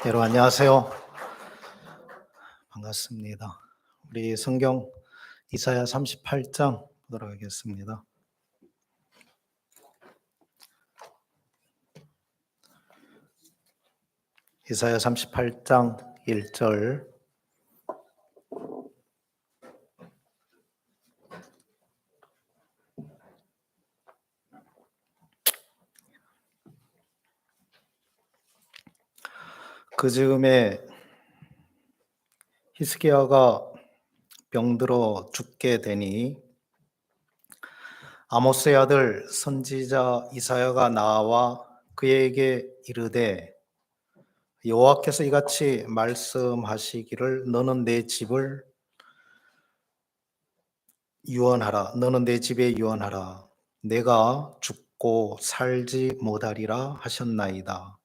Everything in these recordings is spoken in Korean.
여러분 안녕하세요. 반갑습니다. 우리 성경 이사야 38장 보도록 하겠습니다. 이사야 38장 1절. 그 즈음에 히스기야가 병들어 죽게 되니 아모스의 아들 선지자 이사야가 나와 그에게 이르되 여호와께서 이같이 말씀하시기를 너는 내 집을 유언하라. 너는 내 집에 유언하라. 내가 죽고 살지 못하리라 하셨나이다.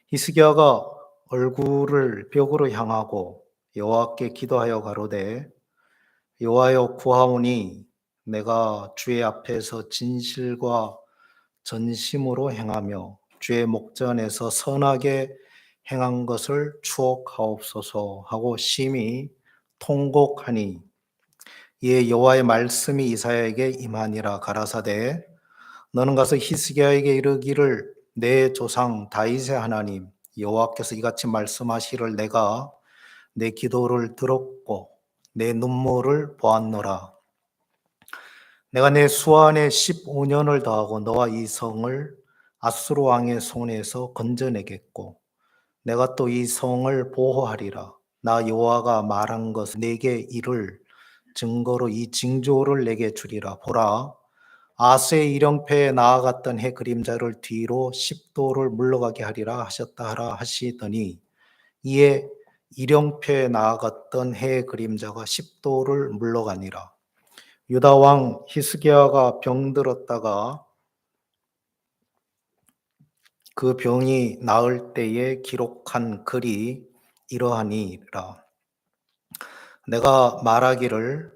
히스기야가 얼굴을 벽으로 향하고 여호와께 기도하여 가로되 여호와여 구하오니 내가 주의 앞에서 진실과 전심으로 행하며 주의 목전에서 선하게 행한 것을 추억하옵소서 하고 심히 통곡하니 이에 여호와의 말씀이 이사야에게 임하니라. 가라사대 너는 가서 히스기야에게 이르기를 내 조상 다윗의 하나님 여호와께서 이같이 말씀하시기를 내가 내 기도를 들었고 내 눈물을 보았노라. 내가 내 수완에 15년을 더하고 너와 이 성을 아수르 왕의 손에서 건져내겠고 내가 또 이 성을 보호하리라. 나 여호와가 말한 것 내게 이를 증거로 이 징조를 내게 주리라. 보라, 아스의 일령패에 나아갔던 해 그림자를 뒤로 10도를 물러가게 하리라 하셨다 하라 하시더니 이에 일령패에 나아갔던 해 그림자가 10도를 물러가니라. 유다 왕 히스기야가 병들었다가 그 병이 나을 때에 기록한 글이 이러하니라. 내가 말하기를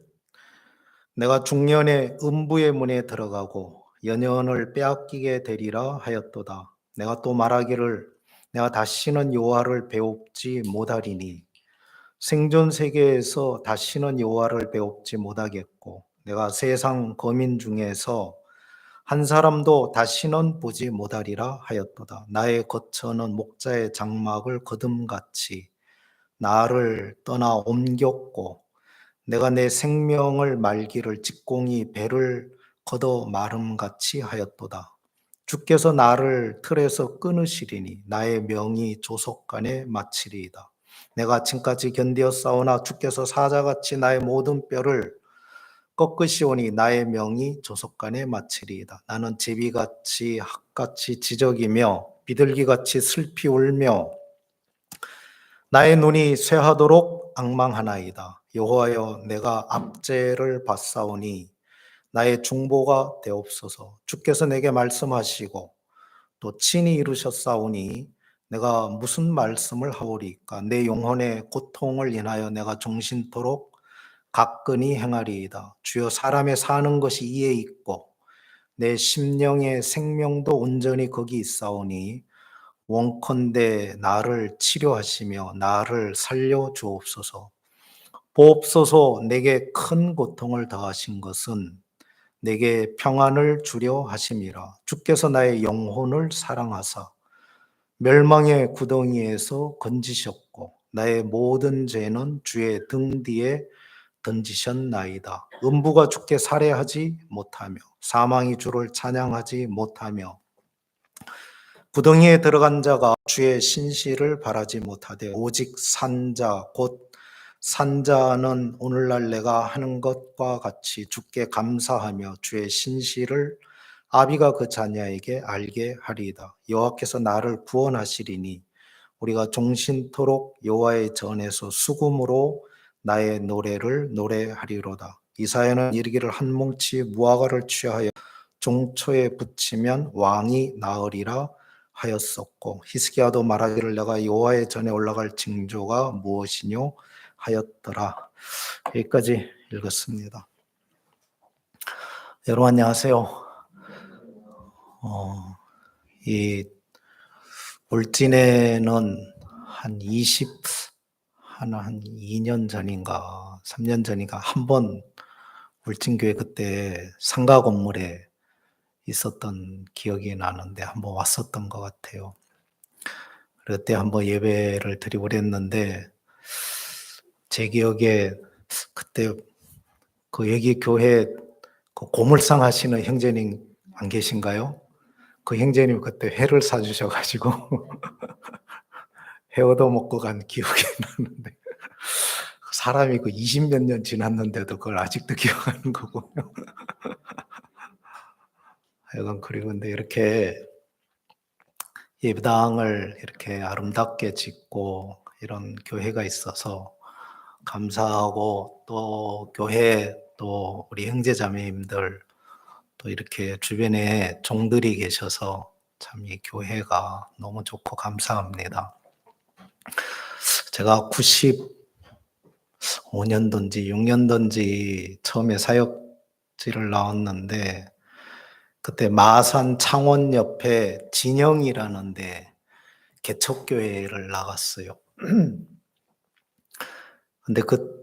내가 중년에 음부의 문에 들어가고 연연을 빼앗기게 되리라 하였도다. 내가 또 말하기를 내가 다시는 여호와를 배웁지 못하리니 생존 세계에서 다시는 여호와를 배웁지 못하겠고 내가 세상 거민 중에서 한 사람도 다시는 보지 못하리라 하였도다. 나의 거처는 목자의 장막을 거둠같이 나를 떠나 옮겼고 내가 내 생명을 말기를 직공이 배를 걷어 마름같이 하였도다. 주께서 나를 틀에서 끊으시리니 나의 명이 조속간에 마치리이다. 내가 아침까지 견디었사오나 주께서 사자같이 나의 모든 뼈를 꺾으시오니 나의 명이 조속간에 마치리이다. 나는 제비같이 학같이 지적이며 비둘기같이 슬피 울며 나의 눈이 쇠하도록 앙망하나이다. 여호와여 내가 압제를 받사오니 나의 중보가 되옵소서. 주께서 내게 말씀하시고 또 친히 이루셨사오니 내가 무슨 말씀을 하오리까. 내 영혼의 고통을 인하여 내가 종신토록 가끈히 행하리이다. 주여 사람의 사는 것이 이에 있고 내 심령의 생명도 온전히 거기 있사오니 원컨대 나를 치료하시며 나를 살려 주옵소서. 보옵소서. 내게 큰 고통을 더하신 것은 내게 평안을 주려 하심이라. 주께서 나의 영혼을 사랑하사 멸망의 구덩이에서 건지셨고 나의 모든 죄는 주의 등 뒤에 던지셨나이다. 음부가 주께 살해하지 못하며 사망이 주를 찬양하지 못하며 구덩이에 들어간 자가 주의 신실을 바라지 못하되 오직 산자 곧 산자는 오늘날 내가 하는 것과 같이 주께 감사하며 주의 신실을 아비가 그 자녀에게 알게 하리이다. 여호와께서 나를 구원하시리니 우리가 종신토록 여호와의 전에서 수금으로 나의 노래를 노래하리로다. 이사야는 이르기를 한 뭉치 무화과를 취하여 종초에 붙이면 왕이 나으리라 하였었고 히스기야도 말하기를 내가 여호와의 전에 올라갈 징조가 무엇이뇨 하였더라. 여기까지 읽었습니다. 여러분 안녕하세요. 이 울진에는 한 20 한 2년 전인가 3년 전인가 한 번 울진교회 그때 상가 건물에 있었던 기억이 나는데 한 번 왔었던 것 같아요. 그때 한번 예배를 드리고 그랬는데 제 기억에 그때 그 여기 교회 그 고물상 하시는 형제님 안 계신가요? 그 형제님 그때 회를 사 주셔 가지고 회 얻어 먹고 간 기억이 나는데 사람이 그 20몇 년 지났는데도 그걸 아직도 기억하는 거군요. 하여간 그리고 근데 이렇게 예배당을 이렇게 아름답게 짓고 이런 교회가 있어서 감사하고, 또 교회 또 우리 형제 자매님들 또 이렇게 주변에 종들이 계셔서 참 이 교회가 너무 좋고 감사합니다. 제가 95년도인지 6년도인지 처음에 사역지를 나왔는데 그때 마산 창원 옆에 진영이라는 데 개척교회를 나갔어요. 근데 그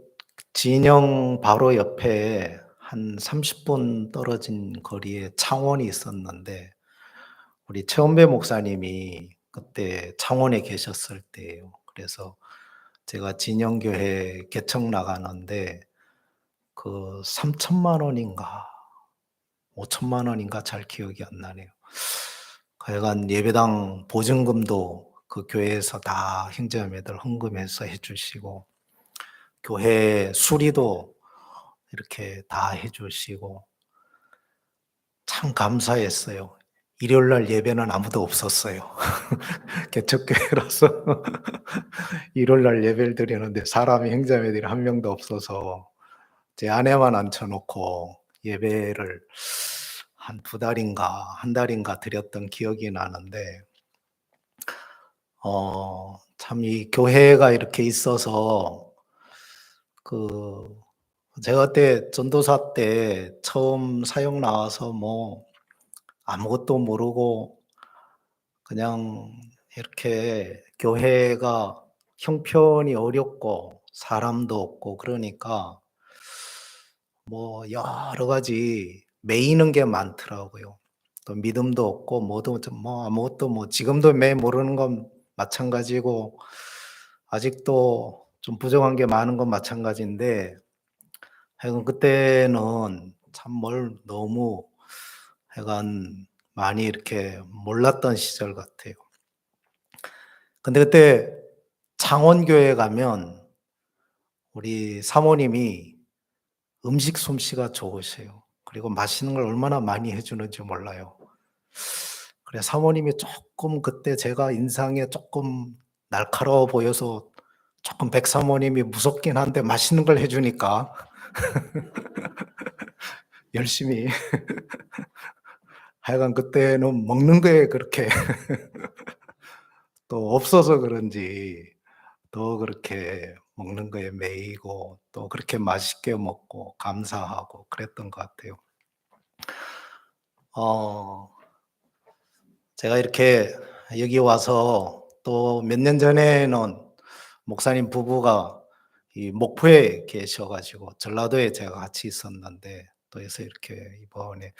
진영 바로 옆에 한 30분 떨어진 거리에 창원이 있었는데 우리 최원배 목사님이 그때 창원에 계셨을 때예요. 그래서 제가 진영교회 개척 나가는데 그 3천만 원인가 5천만 원인가 잘 기억이 안 나네요. 하여간 예배당 보증금도 그 교회에서 다 형제자매들 헌금해서 해 주시고 교회 수리도 이렇게 다 해 주시고 참 감사했어요. 일요일 날 예배는 아무도 없었어요. 개척교회라서 일요일 날 예배를 드리는데 사람이 형제자매들이 한 명도 없어서 제 아내만 앉혀 놓고 예배를 한 두 달인가 한 달인가 드렸던 기억이 나는데 참 이 교회가 이렇게 있어서 그 제가 그때 전도사 때 처음 사역 나와서 뭐 아무것도 모르고 그냥 이렇게 교회가 형편이 어렵고 사람도 없고 그러니까 뭐 여러 가지 매이는 게 많더라고요. 또 믿음도 없고 뭐도 뭐 아무것도 뭐 지금도 모르는 건 마찬가지고 아직도 좀 부정한 게 많은 건 마찬가지인데 하여간 그때는 참 뭘 너무 하여간 많이 이렇게 몰랐던 시절 같아요. 근데 그때 창원교회 가면 우리 사모님이 음식 솜씨가 좋으세요. 그리고 맛있는 걸 얼마나 많이 해 주는지 몰라요. 그래 사모님이 쪼끔 그때 제가 인상에 쪼끔 날카로워 보여서 쪼끔 백사모님이 무섭긴 한데 맛있는 걸 해 주니까 열심히 하여간 그때는 먹는 거에 그렇게 또 없어서 그런지 더 그렇게 먹는 거에 매이고 또 그렇게 맛있게 먹고 감사하고 그랬던 것 같아요. 어 제가 이렇게 여기 와서 또 몇 년 전에는 목사님 부부가 이 목포에 계셔 가지고 전라도에 제가 같이 있었는데 또 해서 이렇게 이번에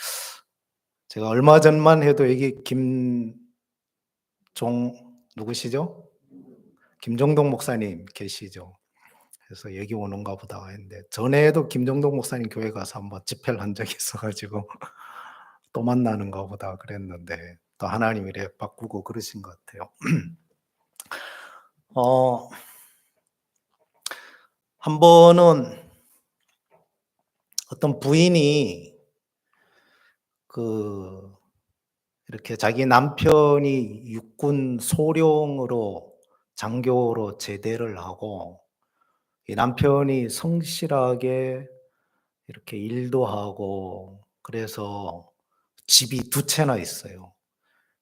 제가 얼마 전만 해도 여기 누구시죠? 김종동 목사님 계시죠? 그래서 '여기 오는가 보다.' 했는데 전에도 김종동 목사님 교회 가서 한번 집회를 한 적이 있어 가지고 '또 만나는가 보다.' 그랬는데 또 하나님이 이렇게 바꾸고 그러신 것 같아요. 어 한 번은 어떤 부인이 그 이렇게 자기 남편이 육군 소령으로 장교로 제대를 하고 이 남편이 성실하게 이렇게 일도 하고 그래서 집이 두 채나 있어요.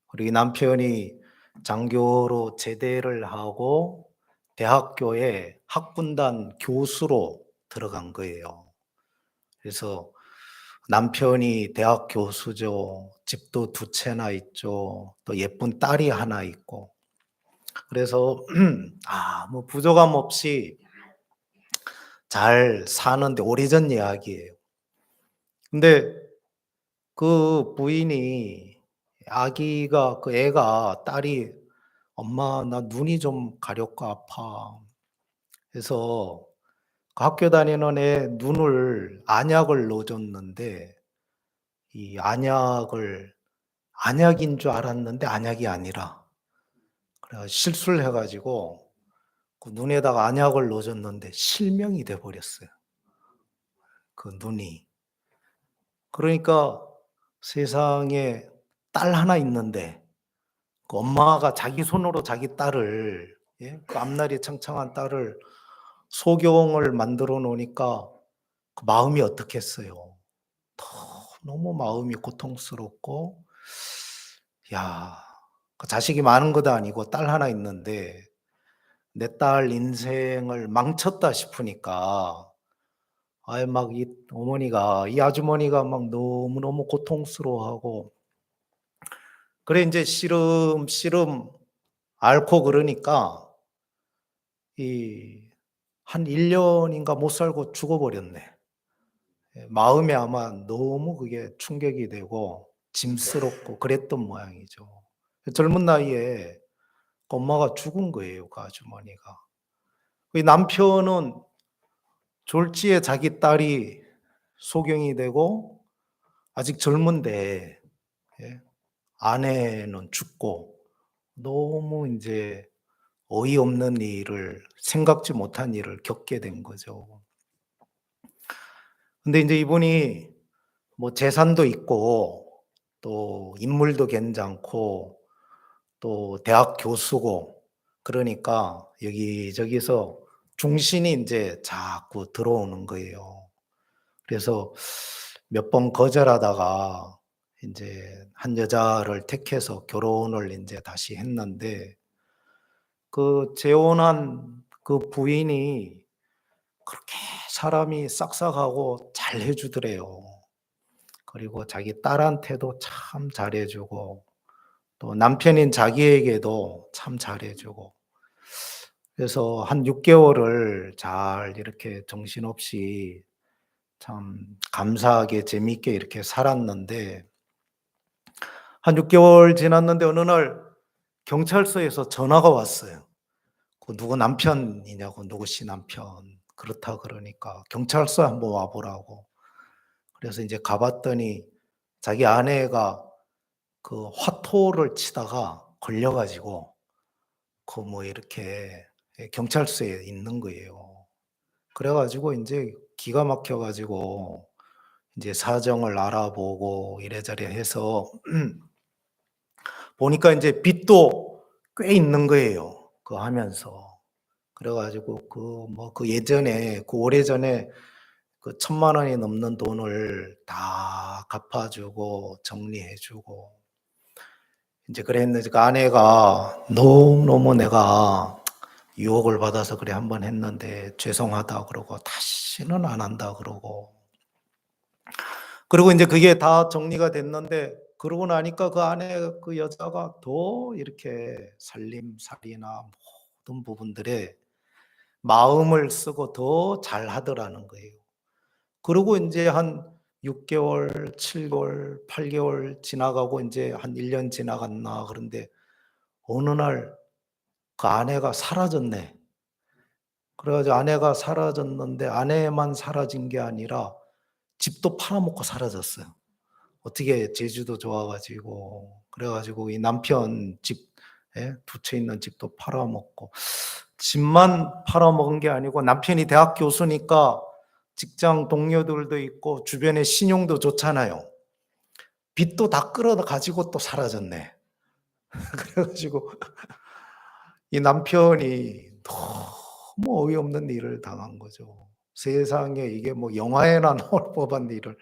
그리고 이 남편이 장교로 제대를 하고 대학교에 학군단 교수로 들어간 거예요. 그래서 남편이 대학 교수죠. 집도 두 채나 있죠. 또 예쁜 딸이 하나 있고. 그래서 뭐 부족함 없이 잘 사는데 오래전 이야기예요. 근데 그 부인이 아기가 그 애가 딸이 "엄마 나 눈이 좀 가렵고 아파." 그래서 그 학교 다니는 애 눈을 안약을 넣어 줬는데 이 안약인 줄 알았는데 안약이 아니라 그래 실수를 해 가지고 그 눈에다가 안약을 넣어 줬는데 실명이 돼 버렸어요, 그 눈이. 그러니까 세상에 딸 하나 있는데 그 엄마가 자기 손으로 자기 딸을, 예, 그 앞날이 창창한 딸을 소경을 만들어 놓으니까 그 마음이 어떻겠어요. 너무 마음이 고통스럽고, 야, 그 자식이 많은 것도 아니고 딸 하나 있는데 내 딸 인생을 망쳤다 싶으니까 아예 막 이 아주머니가 막 너무너무 고통스러워하고, 그래 인제 씨름씨름 앓고 그러니까 이 한 1 년인가 못 살고 죽어 버렸네. 예, 마음에 아마 너무 그게 충격이 되고 짐스럽고 그랬던 모양이죠. 젊은 나이에 엄마가 죽은 거예요, 그 아주머니가. 그 남편은 졸지에 자기 딸이 소경이 되고 아직 젊은데, 예, 아내는 죽고 너무 인제 어이없는 일을, 생각지 못한 일을 겪게 된 거죠. 근데 인제 이분이 뭐 재산도 있고 또 인물도 괜찮고 또 대학 교수고 그러니까 여기저기서 중신이 인제 자꾸 들어오는 거예요. 그래서 몇 번 거절하다가 인제 한 여자를 택해서 결혼을 인제 다시 했는데 그 재혼한 그 부인이 그렇게 사람이 싹싹하고 잘해 주더래요. 그리고 자기 딸한테도 참 잘해 주고 또 남편인 자기에게도 참 잘해 주고, 그래서 한 6 개월을 잘 이렇게 정신없이 참 감사하게 재미있게 이렇게 살았는데 한 6 개월 지났는데 어느 날 경찰서에서 전화가 왔어요. 그 누구 남편이냐고, 누구 씨 남편. 그렇다 그러니까 경찰서에 한번 와 보라고. 그래서 인제 가 봤더니 자기 아내가 그 화토를 치다가 걸려 가지고 그 뭐 이렇게, 예, 경찰서에 있는 거예요. 그래 가지고 인제 기가 막혀 가지고 인제 사정을 알아보고 이래저래 해서 보니까 인제 빚도 꽤 있는 거예요, 그거 하면서. 그래 가지고 예전에 그 오래전에 그 1,000만 원이 넘는 돈을 다 갚아 주고 정리해 주고 인제 그랬는데 그 아내가 너무너무 "내가 유혹을 받아서 그래 한 번 했는데 죄송하다." 그러고 "다시는 안 한다." 그러고, 그리고 인제 그게 다 정리가 됐는데 그러고 나니까 그 안에 그 여자가 더 이렇게 살림살이나 모든 부분들에 마음을 쓰고 더 잘하더라는 거예요. 그러고 인제 한 6 개월, 7 개월, 8 개월 지나가고 인제 한 1년 지나갔나 그런데 어느 날 그 아내가 사라졌네. 그래 가지고 아내가 사라졌는데 아내만 사라진 게 아니라 집도 팔아먹고 사라졌어요. 어떻게 재주도 좋아 가지고. 그래 가지고 이 남편 집, 예, 2채 있는 집도 팔아먹고, 집만 팔아먹은 게 아니고 남편이 대학 교수니까 직장 동료들도 있고 주변에 신용도 좋잖아요. 빚도 다 끌어다 가지고 또 사라졌네. 그래 가지고 이 남편이 너무 어이없는 일을 당한 거죠. 세상에 이게 뭐 영화에나 나올 법한 일을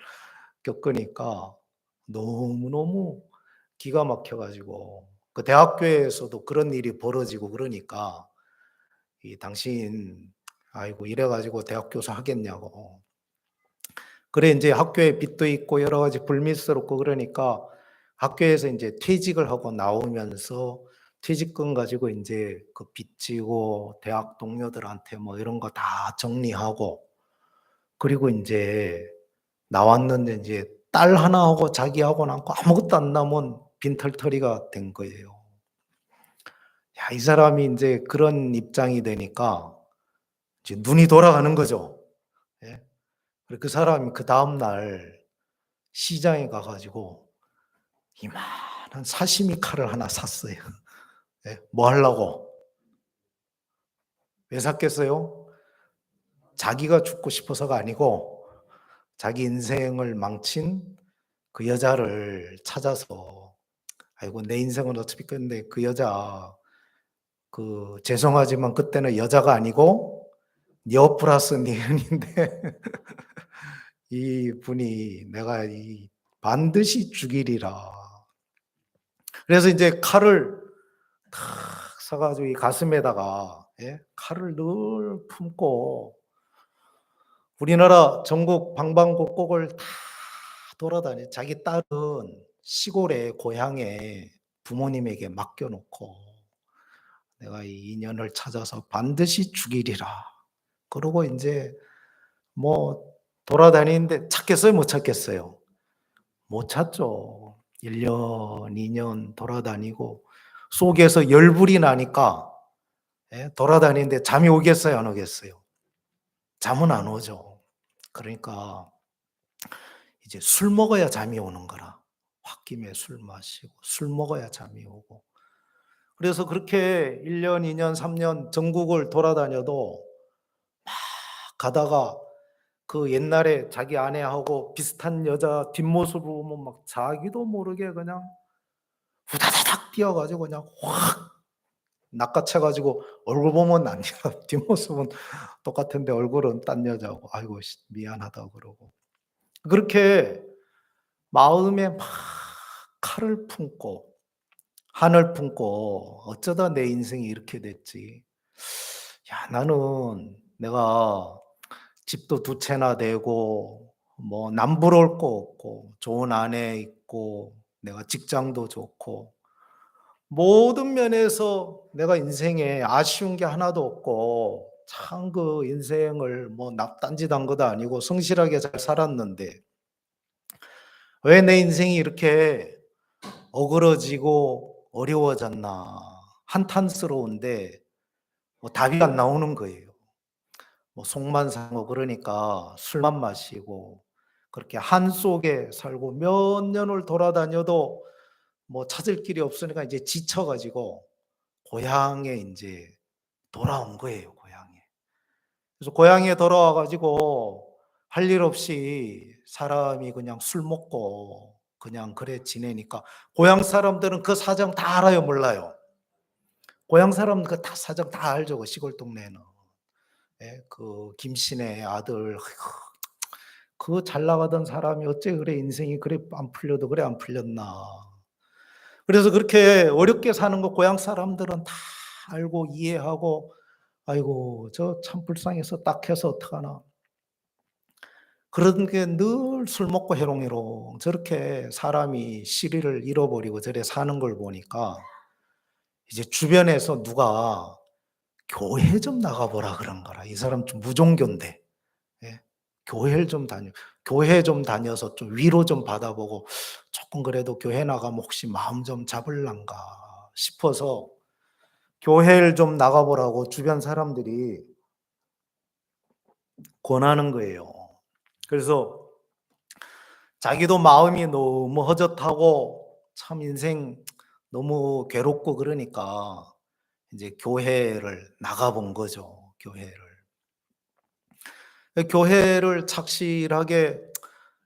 겪으니까 너무너무 기가 막혀 가지고 그 대학교에서도 그런 일이 벌어지고 그러니까 이 "당신 아이고 이래 가지고 대학 교수 하겠냐."고. 그래 인제 학교에 빚도 있고 여러 가지 불미스럽고 그러니까 학교에서 인제 퇴직을 하고 나오면서 퇴직금 가지고 인제 그 빚지고 대학 동료들한테 뭐 이런 거 다 정리하고, 그리고 인제 나왔는데 인제 딸 하나하고 자기하고 남고 아무것도 안 남은 빈털터리가 된 거예요. 야, 이 사람이 인제 그런 입장이 되니까 이제 눈이 돌아가는 거죠. 예. 그리고 그 사람이 그다음 날 시장에 가 가지고 이만한 사시미 칼을 하나 샀어요. 예. 뭐 하려고? 왜 샀겠어요? 자기가 죽고 싶어서가 아니고 자기 인생을 망친 그 여자를 찾아서, 아이고 내 인생은 어차피 끝인데 그 여자, 그 죄송하지만 그때는 여자가 아니고 여 플러스 니은인데 이분이 내가 이 반드시 죽이리라. 그래서 인제 칼을 탁 사 가지고 이 가슴에다가, 예, 칼을 늘 품고 우리나라 전국 방방곡곡을 다 돌아다니, 자기 딸은 시골에 고향에 부모님에게 맡겨 놓고 '내가 이 인연을 찾아서 반드시 죽이리라.' 그러고 인제 뭐 돌아다니는데 찾겠어요? 못 찾겠어요? 못 찾죠. 1 년, 2년 돌아다니고 속에서 열불이 나니까, 예, 돌아다니는데 잠이 오겠어요, 안 오겠어요? 잠은 안 오죠. 그러니까 이제 술 먹어야 잠이 오는 거라. 홧김에 술 마시고 술 먹어야 잠이 오고. 그래서 그렇게 1 년, 2 년, 3년 전국을 돌아다녀도 가다가 그 옛날에 자기 아내하고 비슷한 여자 뒷모습을 보면 막 자기도 모르게 그냥 후다다닥 뛰어 가지고 그냥 확 낚아채 가지고 얼굴 보면 남자 뒷모습은 똑같은데 얼굴은 딴 여자고 "아이고 씨 미안하다." 그러고. 그렇게 마음에 막 칼을 품고 한을 품고 '어쩌다 내 인생이 이렇게 됐지. 야, 나는 내가 집도 두 채나 되고 뭐 남부러울 거 없고 좋은 아내 있고 내가 직장도 좋고 모든 면에서 내가 인생에 아쉬운 게 하나도 없고 참 그 인생을 뭐 딴짓한 것도 아니고 성실하게 잘 살았는데 왜 내 인생이 이렇게 어그러지고 어려워졌나.' 한탄스러운데 뭐 답이 안 나오는 거예요. 뭐 속만 상하고 그러니까 술만 마시고 그렇게 한 속에 살고 몇 년을 돌아다녀도 뭐 찾을 길이 없으니까 이제 지쳐 가지고 고향에 인제 돌아온 거예요, 고향에. 그래서 고향에 돌아와 가지고 할 일 없이 사람이 그냥 술 먹고 그냥 그래 지내니까 고향 사람들은 그 사정 다 알아요, 몰라요? 고향 사람은 그 다 사정 다 알죠, 그 시골 동네는. 예, 그 김씨네 아들, 아이고 그 잘 나가던 사람이 어째 그래 인생이 그래 안 풀려도 그래 안 풀렸나. 그래서 그렇게 어렵게 사는 거 고향 사람들은 다 알고 이해하고 '아이고 저 참 불쌍해서 딱해서 어떡하나.' 그런 게 늘 술 먹고 해롱해롱 저렇게 사람이 실의를 잃어버리고 저래 사는 걸 보니까 이제 주변에서 누가 "교회 좀 나가 보라." 그런 거라. 이 사람 좀 무종교인데. 예. 교회를 좀 다녀 교회 좀 다녀서 좀 위로 좀 받아보고 조금 그래도 교회 나가면 혹시 마음 좀 잡을란가 싶어서 교회를 좀 나가 보라고 주변 사람들이 권하는 거예요. 그래서 자기도 마음이 너무 허젓하고 참 인생 너무 괴롭고 그러니까 인제 교회를 나가 본 거죠, 교회를. 교회를 착실하게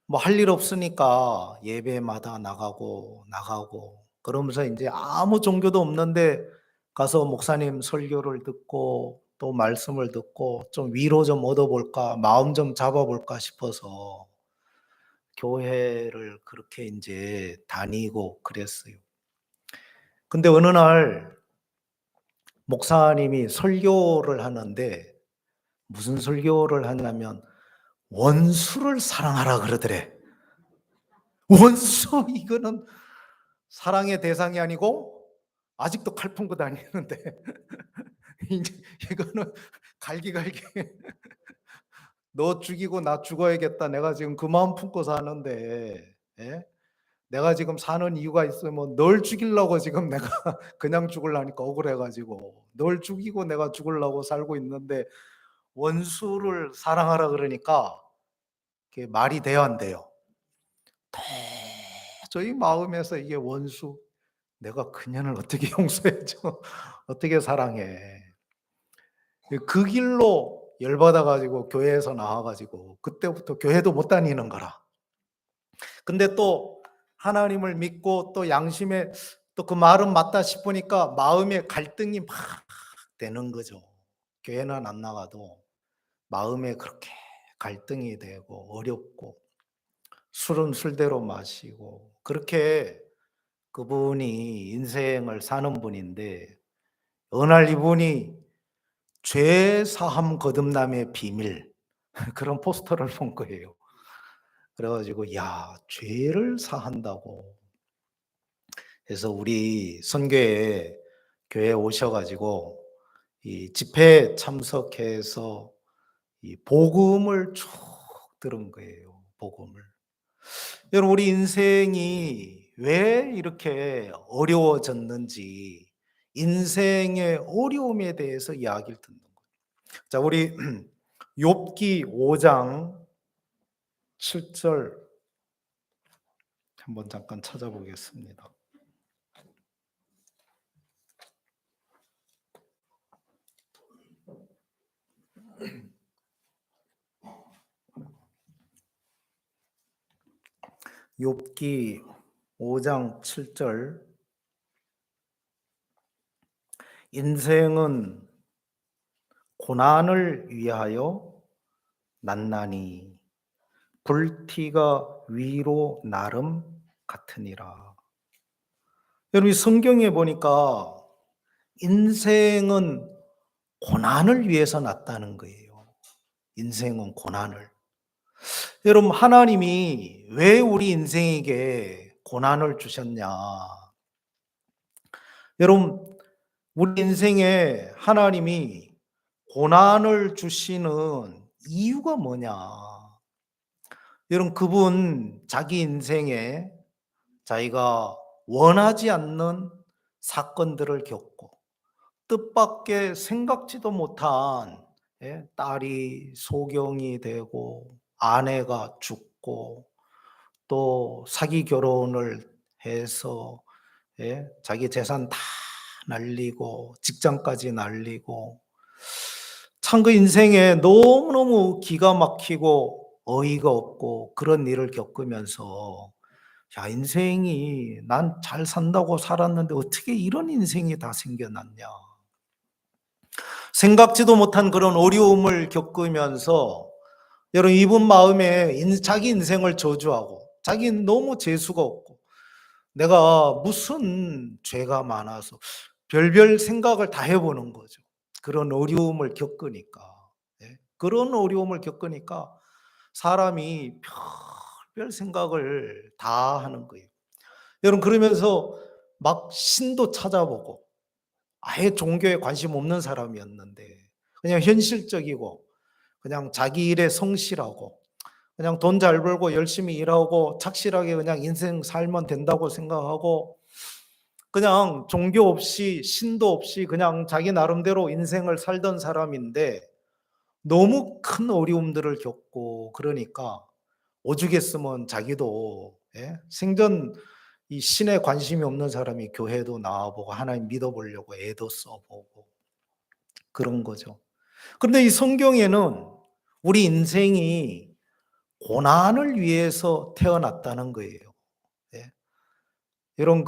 뭐 할 일 없으니까 예배마다 나가고 그러면서 인제 아무 종교도 없는데 가서 목사님 설교를 듣고 또 말씀을 듣고 좀 위로 좀 얻어 볼까 마음 좀 잡아 볼까 싶어서 교회를 그렇게 인제 다니고 그랬어요. 근데 어느 날 목사님이 설교를 하는데 무슨 설교를 하냐면 "원수를 사랑하라." 그러더래. 원수 이거는 사랑의 대상이 아니고 아직도 칼 품고 다니는데 이제 이거는 갈기갈기 너 죽이고 나 죽어야겠다. 내가 지금 그 마음 품고 사는데, 예? 내가 지금 사는 이유가 있으면 널 죽이려고 지금 내가 그냥 죽으려니까 억울해 가지고 널 죽이고 내가 죽으려고 살고 있는데 원수를 사랑하라 그러니까 그게 말이 돼요, 안 돼요? 도저히 마음에서 이게 원수, 내가 그년을 어떻게 용서해 줘? 어떻게 사랑해? 그 길로 열받아 가지고 교회에서 나와 가지고 그때부터 교회도 못 다니는 거라. 근데 또 하나님을 믿고 또 양심에 또 그 말은 맞다 싶으니까 마음에 갈등이 막 되는 거죠. 교회는 안 나가도 마음에 그렇게 갈등이 되고 어렵고 술은 술대로 마시고 그렇게 그분이 인생을 사는 분인데 어느 날 이분이 죄 사함 거듭남의 비밀 그런 포스터를 본 거예요. 그래 가지고 야, 죄를 사한다고. 그래서 우리 선교회 교회에 오셔 가지고 이 집회에 참석해서 이 복음을 쭉 들은 거예요, 복음을. 여러분 우리 인생이 왜 이렇게 어려워졌는지 인생의 어려움에 대해서 이야기를 듣는 거예요. 자, 우리 욥기 5장 7절 한번 잠깐 찾아보겠습니다. 욥기 5장 7절 인생은 고난을 위하여 난나니 불티가 위로 나름 같으니라. 여러분 성경에 보니까 인생은 고난을 위해서 났다는 거예요. 인생은 고난을. 여러분 하나님이 왜 우리 인생에게 고난을 주셨냐? 여러분 우리 인생에 하나님이 고난을 주시는 이유가 뭐냐? 여러분 그분 자기 인생에 자기가 원하지 않는 사건들을 겪고 뜻밖의 생각지도 못한 딸이 소경이 되고 아내가 죽고 또 사기 결혼을 해서 자기 재산 다 날리고 직장까지 날리고 참 그 인생에 너무너무 기가 막히고 어이가 없고 그런 일을 겪으면서 야, 인생이 난 잘 산다고 살았는데 어떻게 이런 인생이 다 생겨났냐. 생각지도 못한 그런 어려움을 겪으면서 여러분 이분 마음에 자기 인생을 저주하고 자기는 너무 재수가 없고 내가 무슨 죄가 많아서 별별 생각을 다 해보는 거죠. 그런 어려움을 겪으니까. 그런 어려움을 겪으니까 사람이 별별 생각을 다 하는 거예요. 여러분 그러면서 막 신도 찾아보고 아예 종교에 관심 없는 사람이었는데 그냥 현실적이고 그냥 자기 일에 성실하고 그냥 돈 잘 벌고 열심히 일하고 착실하게 그냥 인생 살면 된다고 생각하고 그냥 종교 없이 신도 없이 그냥 자기 나름대로 인생을 살던 사람인데 너무 큰 어려움들을 겪고 그러니까 오죽했으면 자기도 생전 이 신에 관심이 없는 사람이 교회도 나와보고 하나님 믿어보려고 애도 써보고 그런 거죠. 그런데 이 성경에는 우리 인생이 고난을 위해서 태어났다는 거예요. 예. 여러분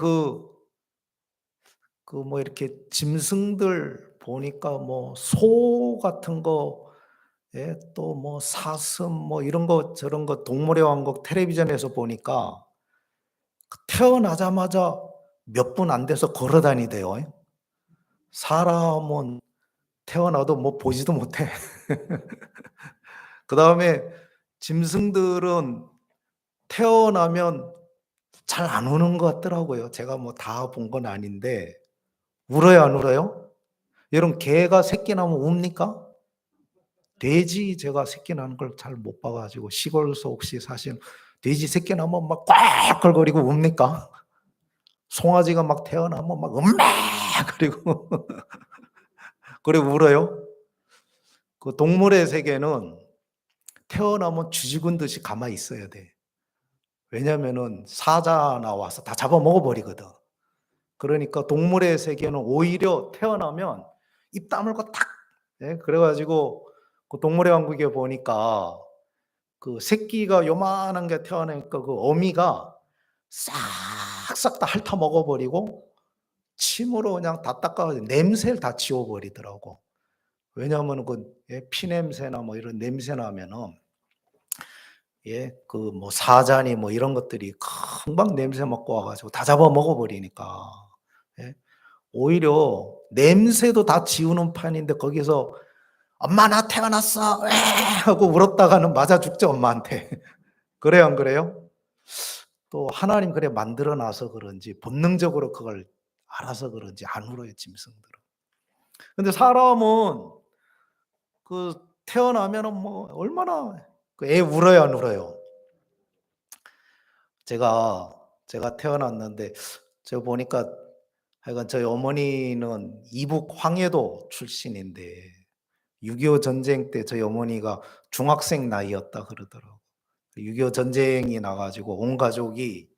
뭐 이렇게 짐승들 보니까 뭐 소 같은 거, 또 뭐 사슴 뭐 이런 거 저런 거 동물의 왕국 텔레비전에서 보니까 태어나자마자 몇 분 안 돼서 걸어 다니대요. 사람은 태어나도 뭐 보지도 못해. 그다음에 짐승들은 태어나면 잘 안 우는 것 같더라고요. 제가 뭐 다 본 건 아닌데 울어요, 안 울어요? 여러분, 개가 새끼 나면 웁니까? 돼지 제가 새끼 나는 걸 잘 못 봐 가지고 시골에서 혹시 사시는 돼지 새끼 나면 막 꽉꽉거리고 웁니까? 송아지가 막 태어나면 막 음메 그리고 그리고 울어요? 그 동물의 세계는 태어나면 쥐죽은 듯이 가만히 있어야 돼. 왜냐면은 사자 나와서 다 잡아먹어 버리거든. 그러니까 동물의 세계는 오히려 태어나면 입 다물고 탁 예 그래 가지고 그 동물의 왕국에 보니까 그 새끼가 요만한 게 태어나니까 그 어미가 싹싹 다 핥아 먹어 버리고 침으로 그냥 다 닦아 가지고 냄새를 다 지워 버리더라고. 왜냐하면은 그 예 피냄새나 뭐 이런 냄새 나면은 예 그 뭐 사자니 뭐 이런 것들이 금방 냄새 맡고 와 가지고 다 잡아먹어 버리니까. 예. 오히려 냄새도 다 지우는 판인데 거기서 "엄마 나 태어났어." "왜?" 하고 울었다가는 맞아 죽죠 엄마한테. 그래요 안 그래요? 또 하나님 그래 만들어 놔서 그런지 본능적으로 그걸 알아서 그런지 안 울어요 짐승들은. 근데 사람은 그 태어나면은 뭐 얼마나 그 애 울어요 안 울어요? 제가 제가 태어났는데 제가 보니까 하여간 저희 어머니는 이북 황해도 출신인데 6.25 전쟁 때 저희 어머니가 중학생 나이였다 그러더라고요. 6.25 전쟁이 나 가지고 온 가족이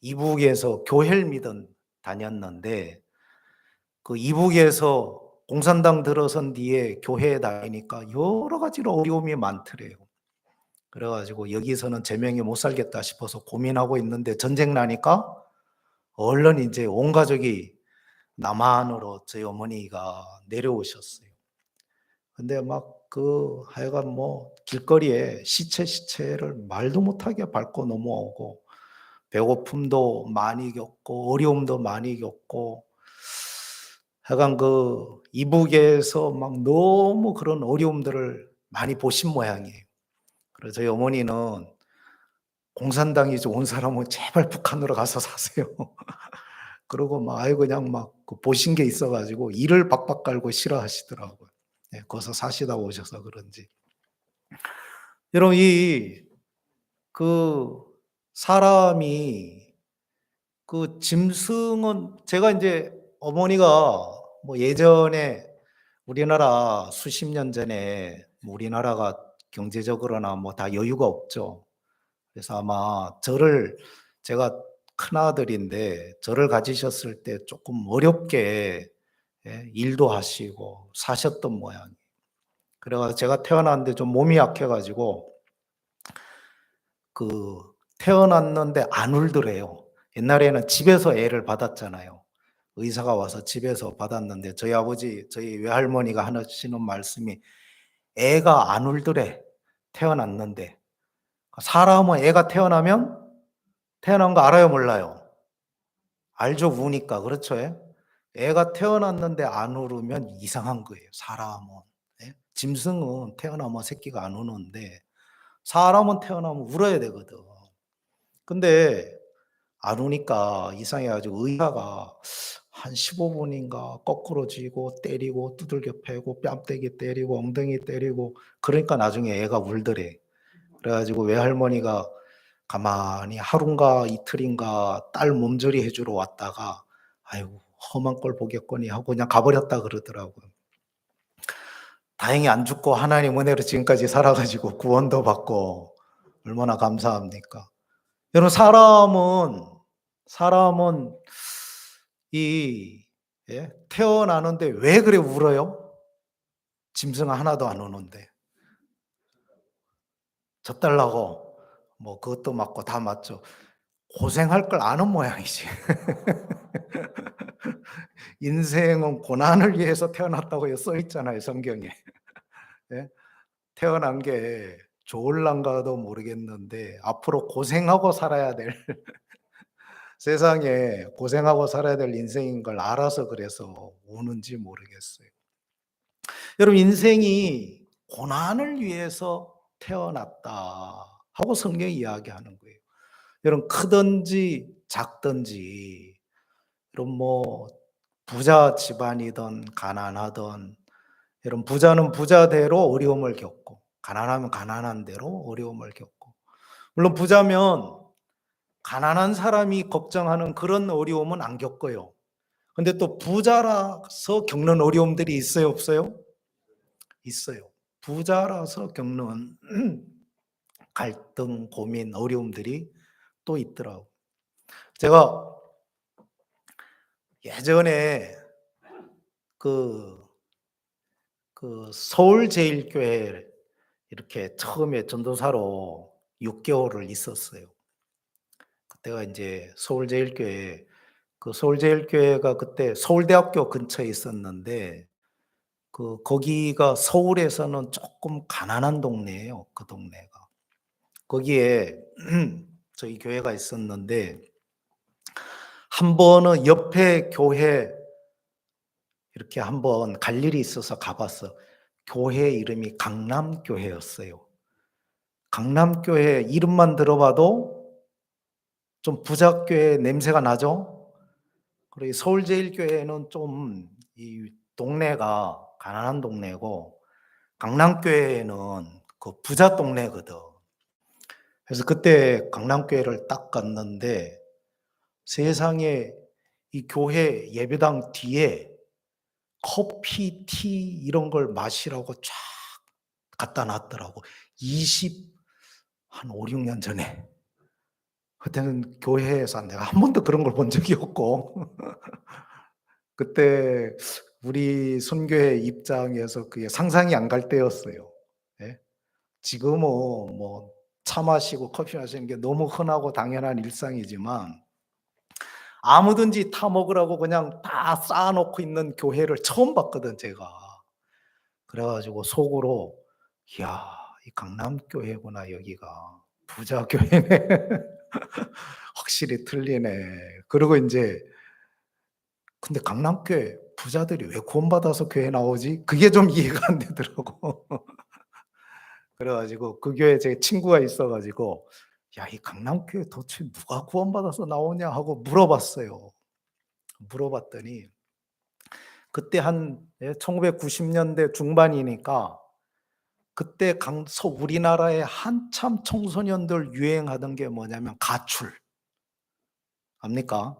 이북에서 교회를 믿은 다녔는데 그 이북에서 공산당 들어선 뒤에 교회에 다니니까 여러 가지로 어려움이 많더래요. 그래 가지고 여기서는 제명에 못 살겠다 싶어서 고민하고 있는데 전쟁 나니까 얼른 인제 온 가족이 남한으로 저희 어머니가 내려오셨어요. 근데 막 그 하여간 뭐 길거리에 시체를 말도 못하게 밟고 넘어오고 배고픔도 많이 겪고 어려움도 많이 겪고 하여간 그 이북에서 막 너무 그런 어려움들을 많이 보신 모양이에요. 그래서 저희 어머니는 "공산당이 온 사람은 제발 북한으로 가서 사세요." 그러고 막 아유 그냥 막 그 보신 게 있어 가지고 이를 박박 깔고 싫어하시더라고요. 예 거기서 사시다 오셔서 그런지. 여러분 이 그 사람이 그 짐승은 제가 인제 어머니가 뭐 예전에 우리나라 수십 년 전에 뭐 우리나라가 경제적으로나 뭐 다 여유가 없죠. 그래서 아마 저를 제가 큰아들인데 저를 가지셨을 때 쪼끔 어렵게 예 일도 하시고 사셨던 모양이에요. 그래 가지고 제가 태어났는데 좀 몸이 약해 가지고 그 태어났는데 안 울더래요. 옛날에는 집에서 애를 받았잖아요. 의사가 와서 집에서 받았는데 저희 아버지 저희 외할머니가 하시는 말씀이 "애가 안 울더래 태어났는데." 사람은 애가 태어나면 태어난 거 알아요 몰라요? 알죠. 우니까. 그렇죠. 예. 애가 태어났는데 안 울으면 이상한 거예요 사람은. 예. 짐승은 태어나면 새끼가 안 우는데 사람은 태어나면 울어야 되거든. 근데 안 우니까 이상해 가지고 의사가 한 15 분인가 거꾸로 쥐고 때리고 두들겨 패고 뺨때기 때리고 엉덩이 때리고 그러니까 나중에 애가 울더래. 그래 가지고 외할머니가 가만히 하루인가 이틀인가 딸 몸조리 해 주러 왔다가 "아이고 험한 꼴 보겠거니." 하고 그냥 가 버렸다 그러더라고요. 다행히 안 죽고 하나님 은혜로 지금까지 살아 가지고 구원도 받고 얼마나 감사합니까. 여러분 사람은 이 예 태어나는데 왜 그래 울어요? 짐승은 하나도 안 우는데. 젖 달라고 뭐 그것도 맞고 다 맞죠. 고생할 걸 아는 모양이지. 인생은 고난을 위해서 태어났다고 써 있잖아요, 성경에. 예. 태어난 게 좋을란가도 모르겠는데 앞으로 고생하고 살아야 될 세상에 고생하고 살아야 될 인생인 걸 알아서 그래서 우는지 모르겠어요. 여러분 인생이 고난을 위해서 태어났다 하고 성경이 이야기하는 거예요. 여러분 크든지 작든지 여러분 뭐 부자 집안이든 가난하든 여러분 부자는 부자대로 어려움을 겪고 가난하면 가난한 대로 어려움을 겪고 물론 부자면 가난한 사람이 걱정하는 그런 어려움은 안 겪어요. 근데 또 부자라서 겪는 어려움들이 있어요, 없어요? 있어요. 부자라서 겪는 갈등, 고민, 어려움들이 또 있더라고요. 제가 예전에 그, 서울제일교회 이렇게 처음에 전도사로 6개월을 있었어요. 그때가 이제 서울제일교회가 그때 서울대학교 근처에 있었는데 거기가 서울에서는 조금 가난한 동네예요, 그 동네가. 거기에 저희 교회가 있었는데 한 번은 옆에 교회 이렇게 한번 갈 일이 있어서 가봤어. 교회 이름이 강남교회였어요. 강남교회 이름만 들어봐도 좀 부자교회 냄새가 나죠? 그리고 서울제일교회는 좀 이 동네가 가난한 동네고 강남교회는 그 부자 동네거든. 그래서 그때 강남교회를 딱 갔는데 세상에 이 교회 예배당 뒤에 커피, 티 이런 걸 마시라고 쫙 갖다 놨더라고. 한 5, 6년 전에. 그때는 교회에서 내가 한 번도 그런 걸 본 적이 없고 그때 우리 선교회 입장에서 그게 상상이 안 갈 때였어요. 예. 지금은 뭐 차 마시고 커피 마시는 게 너무 흔하고 당연한 일상이지만 아무든지 타 먹으라고 그냥 다 쌓아 놓고 있는 교회를 처음 봤거든 제가. 그래 가지고 속으로 '이야 이 강남교회구나 여기가. 부자 교회네. 확실히 틀리네.' 그리고 인제 근데 강남교회 부자들이 왜 구원받아서 교회 나오지? 그게 좀 이해가 안 되더라고. 그래 가지고 그 교회에 제 친구가 있어 가지고 "야 이 강남교회 도대체 누가 구원받아서 나오냐?" 하고 물어봤어요. 물어봤더니 그때 한 1990년대 중반이니까 그때 우리나라에 한참 청소년들 유행하던 게 뭐냐면 가출. 압니까?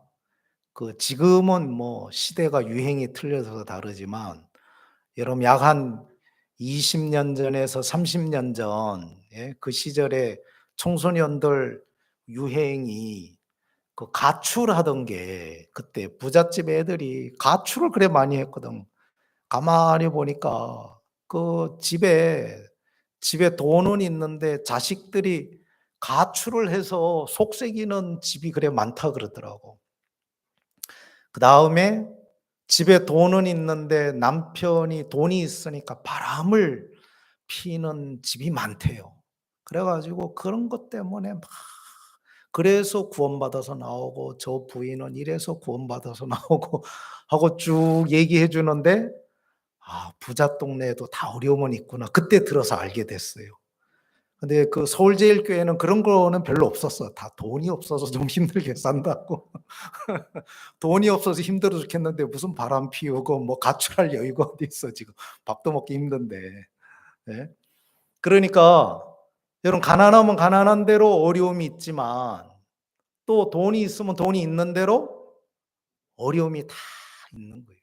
지금은 뭐 시대가 유행이 틀려서 다르지만 여러분 약 한 20년 전에서 30년 전 그 시절에 청소년들 유행이 가출하던 게 그때 부잣집 애들이 가출을 그래 많이 했거든. 가만히 보니까 집에 돈은 있는데 자식들이 가출을 해서 속썩이는 집이 그래 많다 그러더라고. 그다음에 집에 돈은 있는데 남편이 돈이 있으니까 바람을 피는 집이 많대요. 그래 가지고 그런 것 때문에 막 그래서 구원받아서 나오고 저 부인은 이래서 구원받아서 나오고 하고 쭉 얘기해 주는데 '아 부자 동네에도 다 어려움은 있구나.' 그때 들어서 알게 됐어요. 근데 서울제일교회는 그런 거는 별로 없었어. 다 돈이 없어서 좀 힘들게 산다고. 돈이 없어서 힘들어 죽겠는데 무슨 바람 피우고 뭐 가출할 여유가 어디 있어 지금. 밥도 먹기 힘든데. 예. 그러니까 여러분 가난하면 가난한 대로 어려움이 있지만 또 돈이 있으면 돈이 있는 대로 어려움이 다 있는 거예요.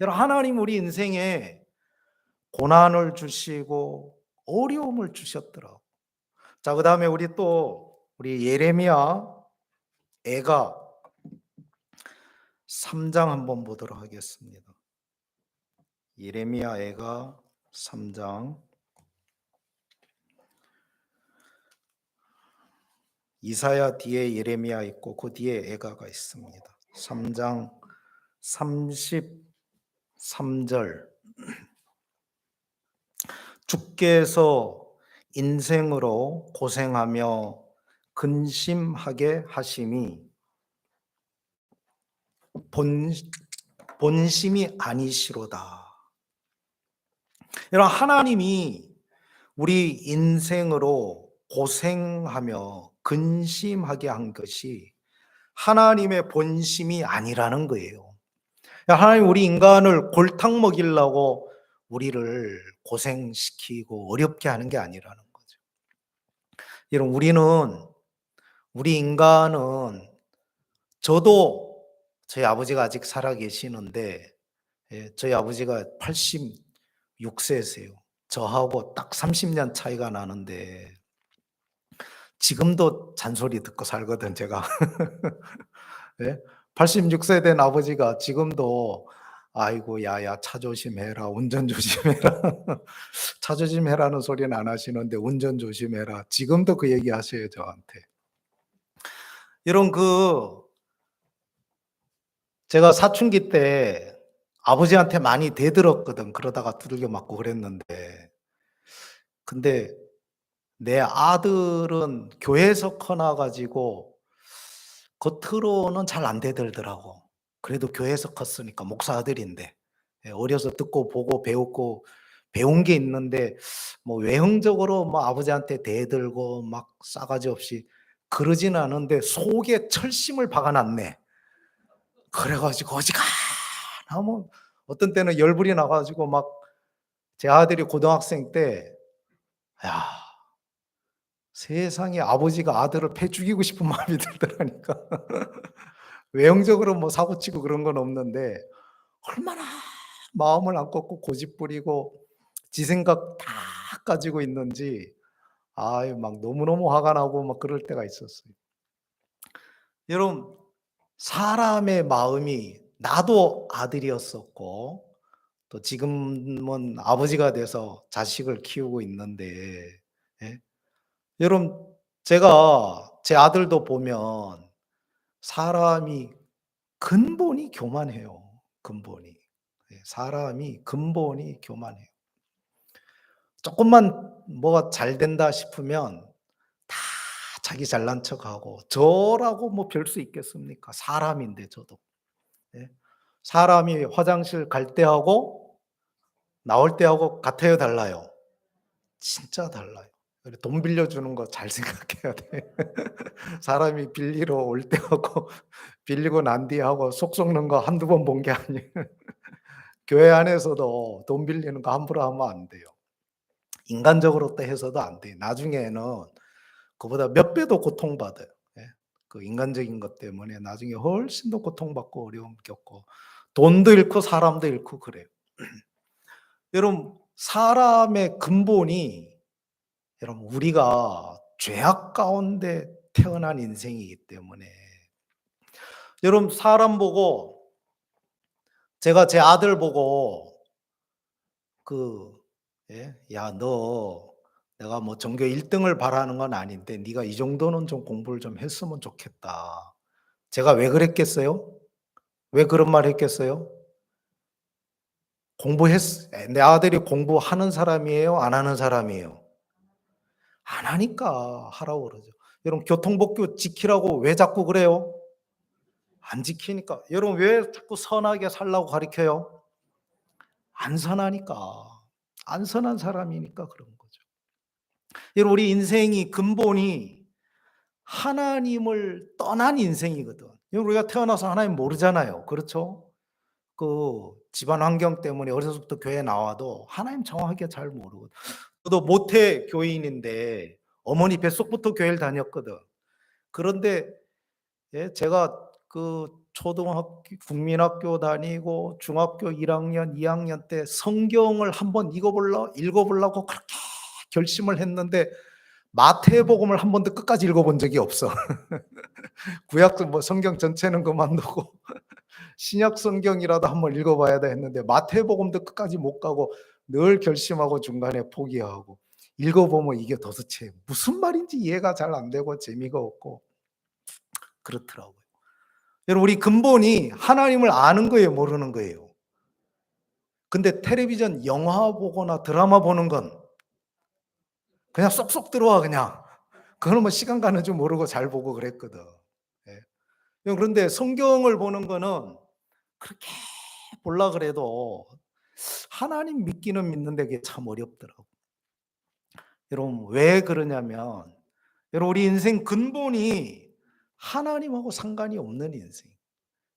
여러분 하나님 우리 인생에 고난을 주시고 어려움을 주셨더라고요. 자 그다음에 우리 예레미야 애가 3장 한번 보도록 하겠습니다. 예레미야 애가 3 장. 이사야 뒤에 예레미야 있고 그 뒤에 애가가 있습니다. 3장 33 절. 주께서 인생으로 고생하며 근심하게 하심이 본심이 아니시로다. 여러분 하나님이 우리 인생으로 고생하며 근심하게 한 것이 하나님의 본심이 아니라는 거예요. 하나님 우리 인간을 골탕 먹이려고 우리를 고생시키고 어렵게 하는 게 아니라는 거죠. 여러분 우리 인간은 저도 저희 아버지가 아직 살아 계시는데 저희 아버지가 86 세세요. 저하고 딱 30년 차이가 나는데 지금도 잔소리 듣고 살거든 제가. 예. 86세 된 아버지가 지금도 "아이고 야야 차 조심해라. 운전 조심해라." 차 조심해라는 소리는 안 하시는데 "운전 조심해라." 지금도 그 얘기하셔요 저한테. 이런 제가 사춘기 때 아버지한테 많이 대들었거든. 그러다가 두들겨 맞고 그랬는데 근데 내 아들은 교회에서 커 나 가지고 겉으로는 잘 안 대들더라고. 그래도 교회에서 컸으니까 목사 아들인데. 어려서 듣고 보고 배웠고 배운 게 있는데 뭐 외형적으로 뭐 아버지한테 대들고 막 싸가지 없이 그러지는 않은데 속에 철심을 박아 놨네. 그래 가지고 어지간하면 어떤 때는 열불이 나 가지고 막 제 아들이 고등학생 때 야 세상에 아버지가 아들을 패 죽이고 싶은 마음이 들더라니까. 외형적으로 뭐 사고 치고 그런 건 없는데 얼마나 마음을 안 꺾고 고집부리고 지 생각 다 가지고 있는지 아유 막 너무너무 화가 나고 막 그럴 때가 있었어요. 여러분 사람의 마음이 나도 아들이었었고 또 지금은 아버지가 돼서 자식을 키우고 있는데 예 여러분 제가 제 아들도 보면 사람이 근본이 교만해요, 근본이. 사람이 근본이 교만해요. 쪼끔만 뭐가 잘 된다 싶으면 다 자기 잘난 척하고 저라고 뭐 별 수 있겠습니까? 사람인데 저도. 예. 사람이 화장실 갈 때하고 나올 때하고 같아요, 달라요? 진짜 달라요. 그래 돈 빌려주는 거 잘 생각해야 돼. 사람이 빌리러 올 때하고 빌리고 난 뒤하고 속 썩는 거 한두 번 본 게 아니에요. 교회 안에서도 돈 빌리는 거 함부로 하면 안 돼요. 인간적으로 또 해서도 안 돼요. 나중에는 그보다 몇 배도 고통받아요. 예. 그 인간적인 것 때문에 나중에 훨씬 더 고통받고 어려움 겪고 돈도 잃고 사람도 잃고 그래요. 여러분 사람의 근본이 여러분 우리가 죄악 가운데 태어난 인생이기 때문에 여러분 사람 보고 제가 제 아들 보고 그 예 "야 너 내가 뭐 전교 1 등을 바라는 건 아닌데 네가 이 정도는 좀 공부를 좀 했으면 좋겠다." 제가 왜 그랬겠어요? 왜 그런 말 했겠어요? 내 아들이 공부하는 사람이에요? 안 하는 사람이에요? 안 하니까 하라고 그러죠. 여러분 교통법규 지키라고 왜 자꾸 그래요? 안 지키니까. 여러분 왜 자꾸 선하게 살라고 가르쳐요? 안 선하니까. 안 선한 사람이니까 그런 거죠. 여러분 우리 인생이 근본이 하나님을 떠난 인생이거든. 여러분 우리가 태어나서 하나님 모르잖아요. 그렇죠? 그 집안 환경 때문에 어려서부터 교회 나와도 하나님 정확하게 잘 모르거든. 저도 모태 교인인데 어머니 뱃속부터 교회를 다녔거든. 그런데 예 제가 그 초등학교 국민학교 다니고 중학교 1 학년, 2 학년 때 성경을 한번 읽어 보려고 그렇게 결심을 했는데 마태복음을 한 번도 끝까지 읽어 본 적이 없어. 구약 뭐 성경 전체는 그만두고 신약 성경이라도 한번 읽어 봐야 돼 했는데 마태복음도 끝까지 못 가고 늘 결심하고 중간에 포기하고 읽어 보면 이게 도대체 무슨 말인지 이해가 잘 안 되고 재미가 없고 그렇더라고요. 여러분 우리 근본이 하나님을 아는 거예요, 모르는 거예요. 근데 텔레비전 영화 보거나 드라마 보는 건 그냥 쏙쏙 들어와 그냥. 그거는 뭐 시간 가는 줄 모르고 잘 보고 그랬거든. 예. 그런데 성경을 보는 거는 그렇게 보려 그래도 하나님 믿기는 믿는데 그게 참 어렵더라고요. 여러분 왜 그러냐면 여러분 우리 인생 근본이 하나님하고 상관이 없는 인생.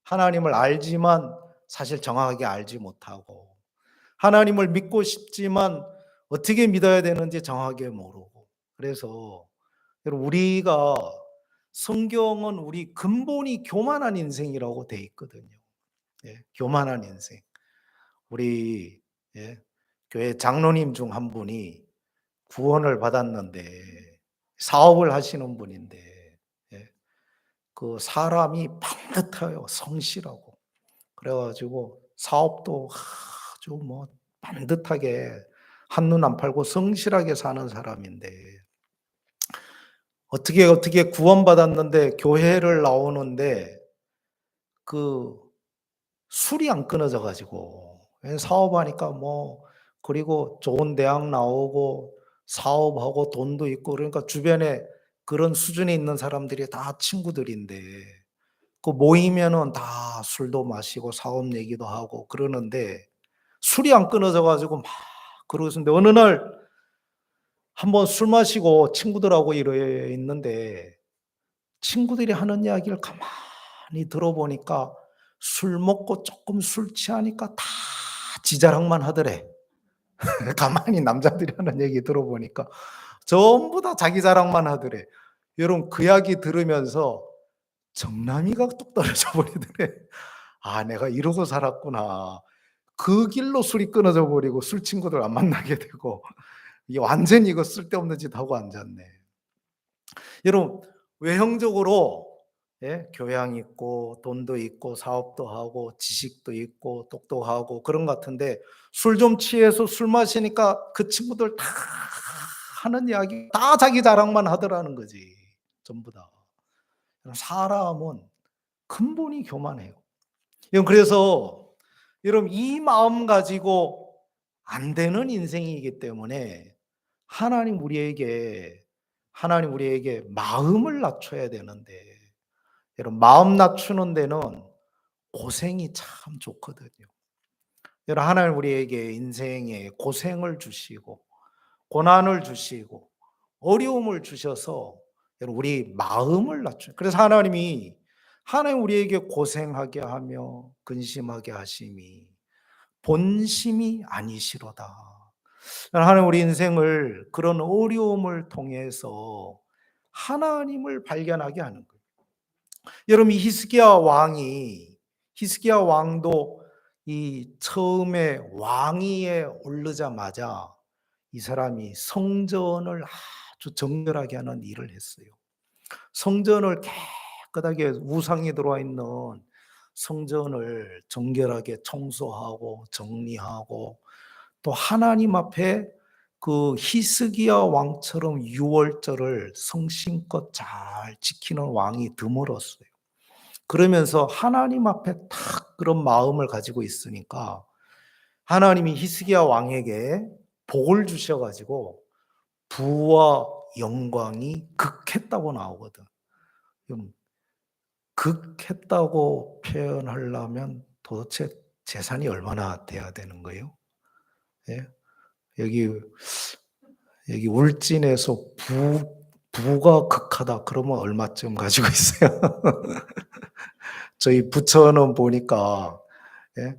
하나님을 알지만 사실 정확하게 알지 못하고 하나님을 믿고 싶지만 어떻게 믿어야 되는지 정확하게 모르고 그래서 여러분 우리가 성경은 우리 근본이 교만한 인생이라고 돼 있거든요. 예, 교만한 인생. 우리 예, 교회 장로님 중 한 분이 구원을 받았는데 사업을 하시는 분인데 예, 그 사람이 반듯해요. 성실하고. 그래가지고 사업도 아주 뭐 반듯하게 한눈 안 팔고 성실하게 사는 사람인데 어떻게 구원받았는데 교회를 나오는데 그 술이 안 끊어져 가지고 사업하니까 뭐 그리고 좋은 대학 나오고 사업하고 돈도 있고 그러니까 주변에 그런 수준에 있는 사람들이 다 친구들인데 그 모이면은 다 술도 마시고 사업 얘기도 하고 그러는데 술이 안 끊어져 가지고 막 그러고 있었는데 어느 날 한번 술 마시고 친구들하고 이래 있는데 친구들이 하는 이야기를 가만히 들어보니까 술 먹고 조금 술 취하니까 다 지 자랑만 하더래. 가만히 남자들이 하는 얘기 들어보니까 전부 다 자기 자랑만 하더래. 여러분 그 이야기 들으면서 정남이가 뚝 떨어져 버리더래. '아 내가 이러고 살았구나.' 그 길로 술이 끊어져 버리고 술 친구들 안 만나게 되고 이게 완전히 이거 쓸데없는 짓 하고 앉았네. 여러분 외형적으로 예 교양 있고 돈도 있고 사업도 하고 지식도 있고 똑똑하고 그런 것 같은데 술 좀 취해서 술 마시니까 그 친구들 다 하는 이야기 다 자기 자랑만 하더라는 거지. 전부 다. 사람은 근본이 교만해요. 여러분 그래서 여러분 이 마음 가지고 안 되는 인생이기 때문에 하나님 우리에게 마음을 낮춰야 되는데 여러분 마음 낮추는 데는 고생이 참 좋거든요. 여러분 하나님 우리에게 인생에 고생을 주시고 고난을 주시고 어려움을 주셔서 여러분 우리 마음을 낮춰. 그래서 하나님 우리에게 고생하게 하며 근심하게 하심이 본심이 아니시로다. 하나님 우리 인생을 그런 어려움을 통해서 하나님을 발견하게 하는 거예요. 여러분 이 히스기야 왕도 이 처음에 왕위에 오르자마자 이 사람이 성전을 아주 정결하게 하는 일을 했어요. 성전을 깨끗하게 우상이 들어와 있는 성전을 정결하게 청소하고 정리하고 또 하나님 앞에 그 히스기야 왕처럼 유월절을 성심껏 잘 지키는 왕이 드물었어요. 그러면서 하나님 앞에 딱 그런 마음을 가지고 있으니까 하나님이 히스기야 왕에게 복을 주셔 가지고 부와 영광이 극했다고 나오거든. 그럼 극했다고 표현하려면 도대체 재산이 얼마나 돼야 되는 거예요? 예? 여기 울진에서 부가 극하다 그러면 얼마쯤 가지고 있어요? 저희 부천은 보니까 예?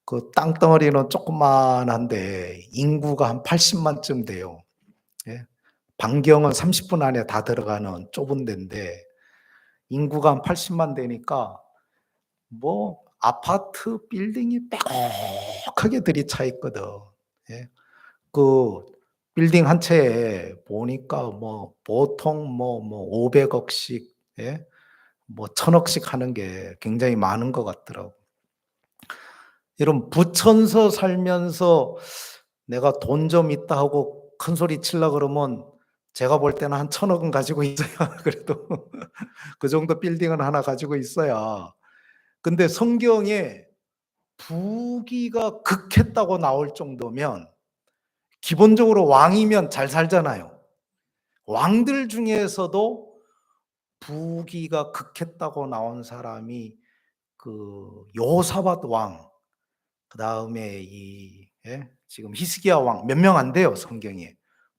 그 땅덩어리는 조그만한데 인구가 한 80만쯤 돼요. 예? 반경은 30분 안에 다 들어가는 좁은 데인데 인구가 한 80만 되니까 뭐 아파트 빌딩이 빼곡하게 들이차 있거든. 예? 그 빌딩 한 채에 보니까 뭐 보통 500억씩 예? 뭐 1000억씩 하는 게 굉장히 많은 것 같더라고. 여러분 부천서 살면서 내가 돈 좀 있다 하고 큰 소리 치려 그러면 제가 볼 때는 한 1000억은 가지고 있어야 그래도 그 정도 빌딩은 하나 가지고 있어야. 근데 성경에 부귀가 극했다고 나올 정도면 기본적으로 왕이면 잘 살잖아요. 왕들 중에서도 부귀가 극했다고 나온 사람이 그 여호사밧 왕, 그다음에 지금 히스기야 왕 몇 명 안 돼요, 성경에.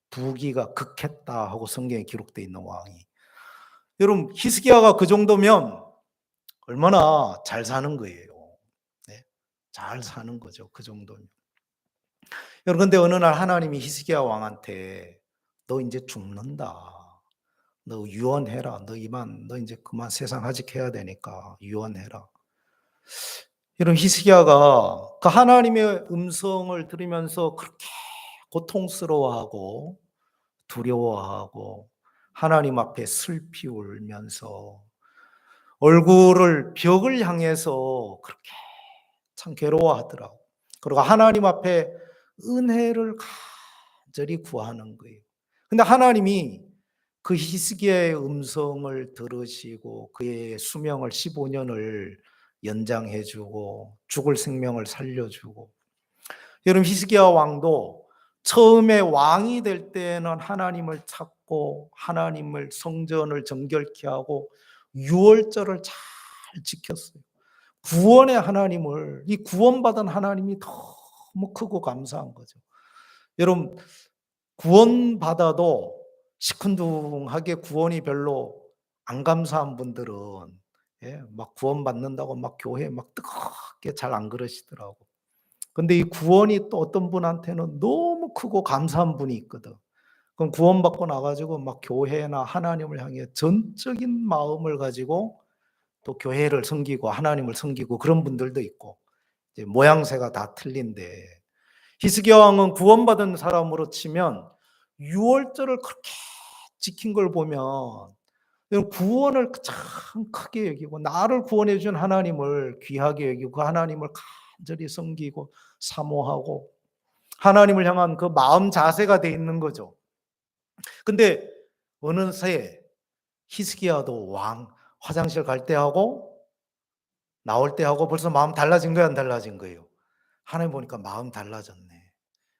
부귀가 극했다 하고 성경에 기록되어 있는 왕이. 여러분 히스기야가 그 정도면 얼마나 잘 사는 거예요. 네. 잘 사는 거죠. 그 정도면. 여러분 근데 어느 날 하나님이 히스기야 왕한테 "너 인제 죽는다. 너 유언해라. 너 인제 그만 세상 하직해야 되니까 유언해라." 이런 히스기야가 그 하나님의 음성을 들으면서 그렇게 고통스러워하고 두려워하고 하나님 앞에 슬피 울면서 얼굴을 벽을 향해서 그렇게 참 괴로워하더라고요. 그리고 하나님 앞에 은혜를 간절히 구하는 거예요. 근데 하나님이 그 히스기야의 음성을 들으시고 그의 수명을 15년을 연장해 주고 죽을 생명을 살려 주고, 여러분 히스기야 왕도 처음에 왕이 될 때는 하나님을 찾고 하나님을 성전을 정결케 하고 유월절을 잘 지켰어요. 구원의 하나님을, 이 구원받은 하나님이 너무 크고 감사한 거죠. 여러분 구원받아도 시큰둥하게 구원이 별로 안 감사한 분들은 막 구원받는다고 막 교회 막 뜨겁게 잘 안 그러시더라고. 근데 이 구원이 또 어떤 분한테는 너무 크고 감사한 분이 있거든. 그럼 구원받고 나 가지고 막 교회나 하나님을 향해 전적인 마음을 가지고 또 교회를 섬기고 하나님을 섬기고 그런 분들도 있고, 이제 모양새가 다 틀린데, 히스기야 왕은 구원받은 사람으로 치면 유월절을 그렇게 지킨 걸 보면 구원을 참 크게 여기고 나를 구원해 준 하나님을 귀하게 여기고 그 하나님을 간절히 섬기고 사모하고 하나님을 향한 그 마음 자세가 돼 있는 거죠. 근데 어느새 히스기야도 왕 화장실 갈 때 하고 나올 때 하고 벌써 마음 달라진 거야, 안 달라진 거예요? 하나님 보니까 마음 달라졌네.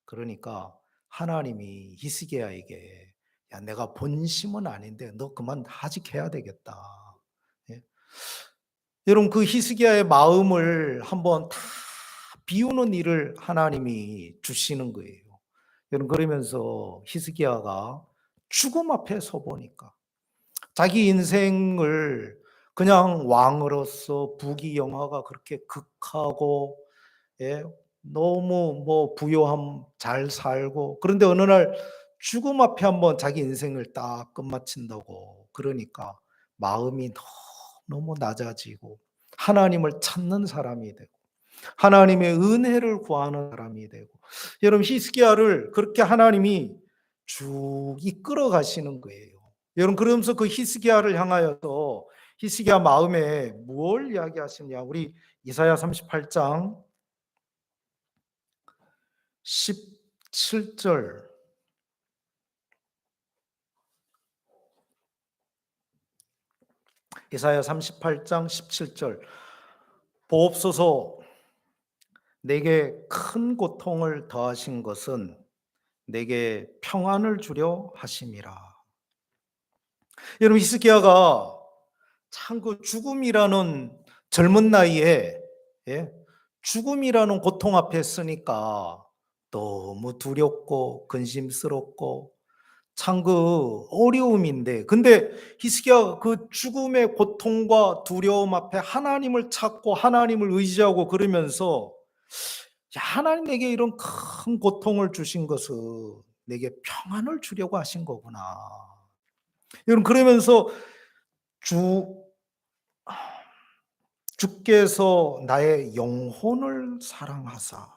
그러니까 하나님이 히스기야에게 "야, 내가 본심은 아닌데 너 그만 하직해야 되겠다." 예. 여러분 그 히스기야의 마음을 한번 다 비우는 일을 하나님이 주시는 거예요. 여러분 그러면서 히스기야가 죽음 앞에 서 보니까 자기 인생을 그냥 왕으로서 부귀영화가 그렇게 극하고 너무 뭐 부요함 잘 살고, 그런데 어느 날 죽음 앞에 한번 자기 인생을 딱 끝마친다고 그러니까 마음이 너무 낮아지고 하나님을 찾는 사람이 되고 하나님의 은혜를 구하는 사람이 되고, 여러분 히스기야를 그렇게 하나님이 쭉 이끌어 가시는 거예요. 여러분 그러면서 그 히스기야를 향하여서 히스기야 마음에 뭘 이야기하시냐? 우리 이사야 38장 17절, 이사야 38장 17절. 보옵소서, 내게 큰 고통을 더하신 것은 내게 평안을 주려 하심이라. 여러분 히스기야가 참 그 죽음이라는 젊은 나이에 죽음이라는 고통 앞에 서니까 너무 두렵고 근심스럽고 참 그 어려움인데, 근데 히스기야가 그 죽음의 고통과 두려움 앞에 하나님을 찾고 하나님을 의지하고 그러면서 야, 하나님 내게 이런 큰 고통을 주신 것은 내게 평안을 주려고 하신 거구나. 여러분 그러면서 주 주께서 나의 영혼을 사랑하사,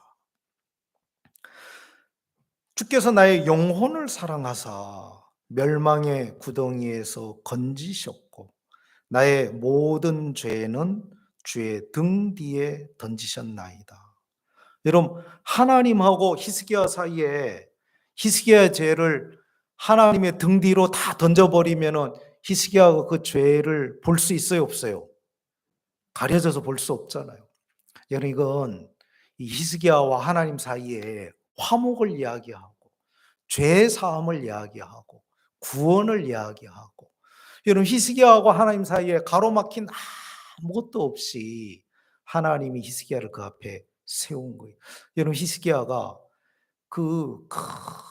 주께서 나의 영혼을 사랑하사 멸망의 구덩이에서 건지셨고 나의 모든 죄는 주의 등 뒤에 던지셨나이다. 여러분 하나님하고 히스기야 사이에 히스기야의 죄를 하나님의 등 뒤로 다 던져버리면은 히스기야가 그 죄를 볼 수 있어요, 없어요? 가려져서 볼 수 없잖아요. 여러분 이건 이 히스기야와 하나님 사이에 화목을 이야기하고 죄 사함을 이야기하고 구원을 이야기하고, 여러분 히스기야하고 하나님 사이에 가로막힌 아무것도 없이 하나님이 히스기야를 그 앞에 세운 거예요. 여러분 히스기야가 그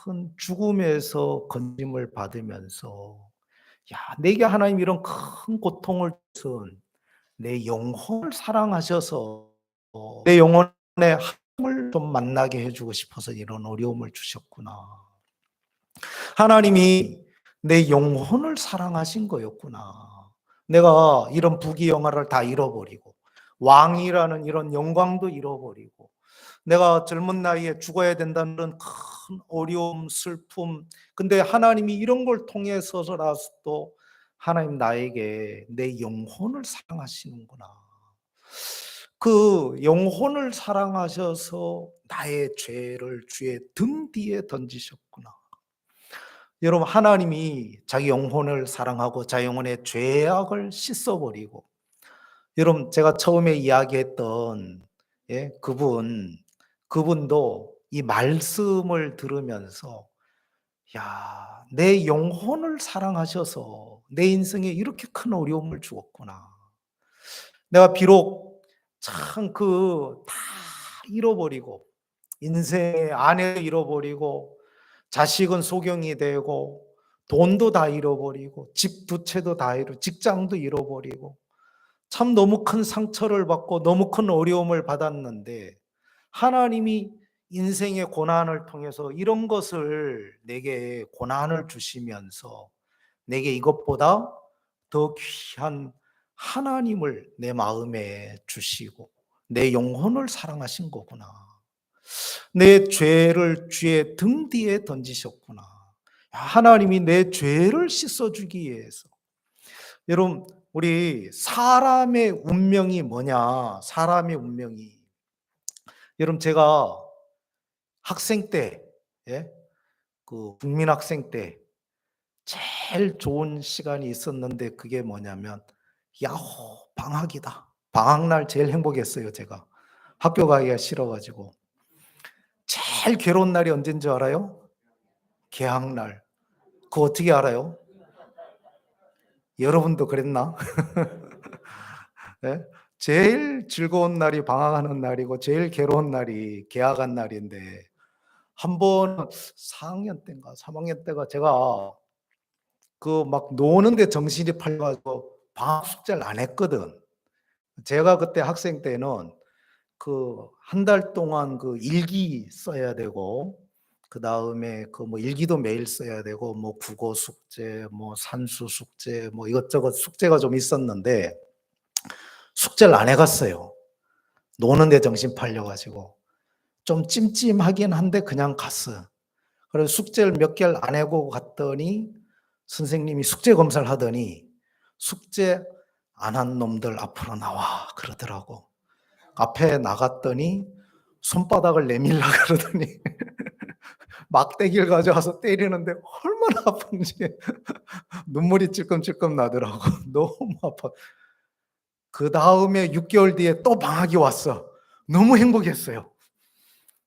큰 죽음에서 건짐을 받으면서 야, 내게 하나님 이런 큰 고통을 준 내 영혼을 사랑하셔서 내 영혼을 내 하나님을 좀 만나게 해주고 싶어서 이런 어려움을 주셨구나. 하나님이 내 영혼을 사랑하신 거였구나. 내가 이런 부귀영화를 다 잃어버리고 왕이라는 이런 영광도 잃어버리고 내가 젊은 나이에 죽어야 된다는 큰 어려움, 슬픔. 근데 하나님이 이런 걸 통해서라도 하나님 나에게 내 영혼을 사랑하시는구나. 그 영혼을 사랑하셔서 나의 죄를 주의 등 뒤에 던지셨구나. 여러분, 하나님이 자기 영혼을 사랑하고 자기 영혼의 죄악을 씻어버리고, 여러분 제가 처음에 이야기했던 그분도 이 말씀을 들으면서 야, 내 영혼을 사랑하셔서 내 인생에 이렇게 큰 어려움을 주었구나. 내가 비록 참 다 잃어버리고 인생의 아내 잃어버리고 자식은 소경이 되고 돈도 다 잃어버리고 집 두 채도 다 잃고 직장도 잃어버리고 참 너무 큰 상처를 받고 너무 큰 어려움을 받았는데 하나님이 인생의 고난을 통해서 이런 것을 내게 고난을 주시면서 내게 이것보다 더 귀한 하나님을 내 마음에 주시고 내 영혼을 사랑하신 거구나. 내 죄를 주의 등 뒤에 던지셨구나. 하나님이 내 죄를 씻어주기 위해서. 여러분, 우리 사람의 운명이 뭐냐? 사람의 운명이. 여러분, 제가 학생 때, 국민학생 때 제일 좋은 시간이 있었는데 그게 뭐냐면, 야호, 방학이다. 방학날 제일 행복했어요, 제가. 학교 가기가 싫어가지고. 제일 괴로운 날이 언제인 줄 알아요? 개학날. 그거 어떻게 알아요? 여러분도 그랬나? 예? 제일 즐거운 날이 방학하는 날이고 제일 괴로운 날이 개학한 날인데 한 번 4학년 때인가 3학년 때가 제가 막 노는데 정신이 팔려가지고 방학 숙제를 안 했거든. 제가 그때 학생 때는 한 달 동안 일기 써야 되고 그다음에 일기도 매일 써야 되고 국어 숙제, 산수 숙제, 이것저것 숙제가 좀 있었는데 숙제를 안 해갔어요. 노는데 정신 팔려가지고 좀 찜찜하긴 한데 그냥 갔어요. 그래서 숙제를 몇 개를 안 해고 갔더니 선생님이 숙제 검사를 하더니 숙제 안 한 놈들 앞으로 나와 그러더라고. 앞에 나갔더니 손바닥을 내밀라 그러더니 막대기를 가져와서 때리는데 얼마나 아픈지 눈물이 찔끔찔끔 나더라고. 너무 아파. 그 다음에 6개월 뒤에 또 방학이 왔어. 너무 행복했어요.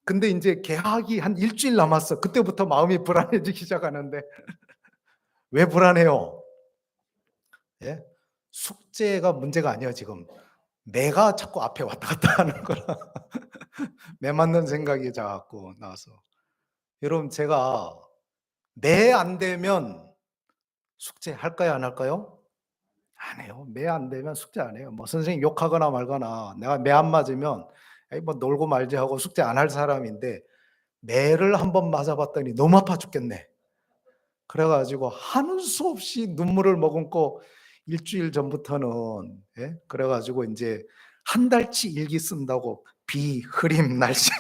근데 이제 개학이 한 일주일 남았어. 그때부터 마음이 불안해지기 시작하는데 왜 불안해요? 예? 숙제가 문제가 아니에요, 지금. 내가 자꾸 앞에 왔다 갔다 하는 거라. 매 맞는 생각이 자꾸 나서. 여러분, 제가 매 안 되면 숙제 할까요, 안 할까요? 안 해요. 매 안 되면 숙제 안 해요. 선생님 욕하거나 말거나 내가 매 안 맞으면 에이, 놀고 말지 하고 숙제 안 할 사람인데 매를 한번 맞아봤더니 너무 아파 죽겠네. 그래가지고 하는 수 없이 눈물을 머금고 일주일 전부터는 그래가지고 이제 한 달치 일기 쓴다고 비, 흐림, 날씨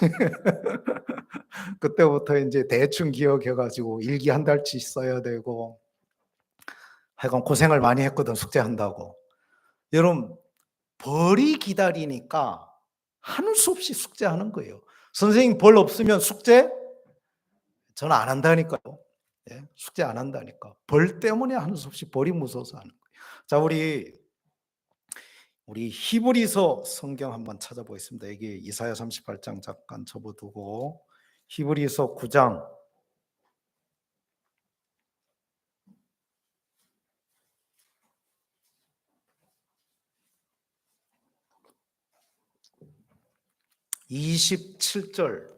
그때부터 이제 대충 기억해가지고 일기 한 달치 써야 되고 하여간 고생을 많이 했거든 숙제한다고. 여러분 벌이 기다리니까 하는 수 없이 숙제하는 거예요. 선생님 벌 없으면 숙제 저는 안 한다니까요. 숙제 안 한다니까. 벌 때문에 하는 수 없이 벌이 무서워서 하는 거예요. 자, 우리 히브리서 성경 한번 찾아보겠습니다. 여기 이사야 38장 잠깐 접어두고 히브리서 9장 27절.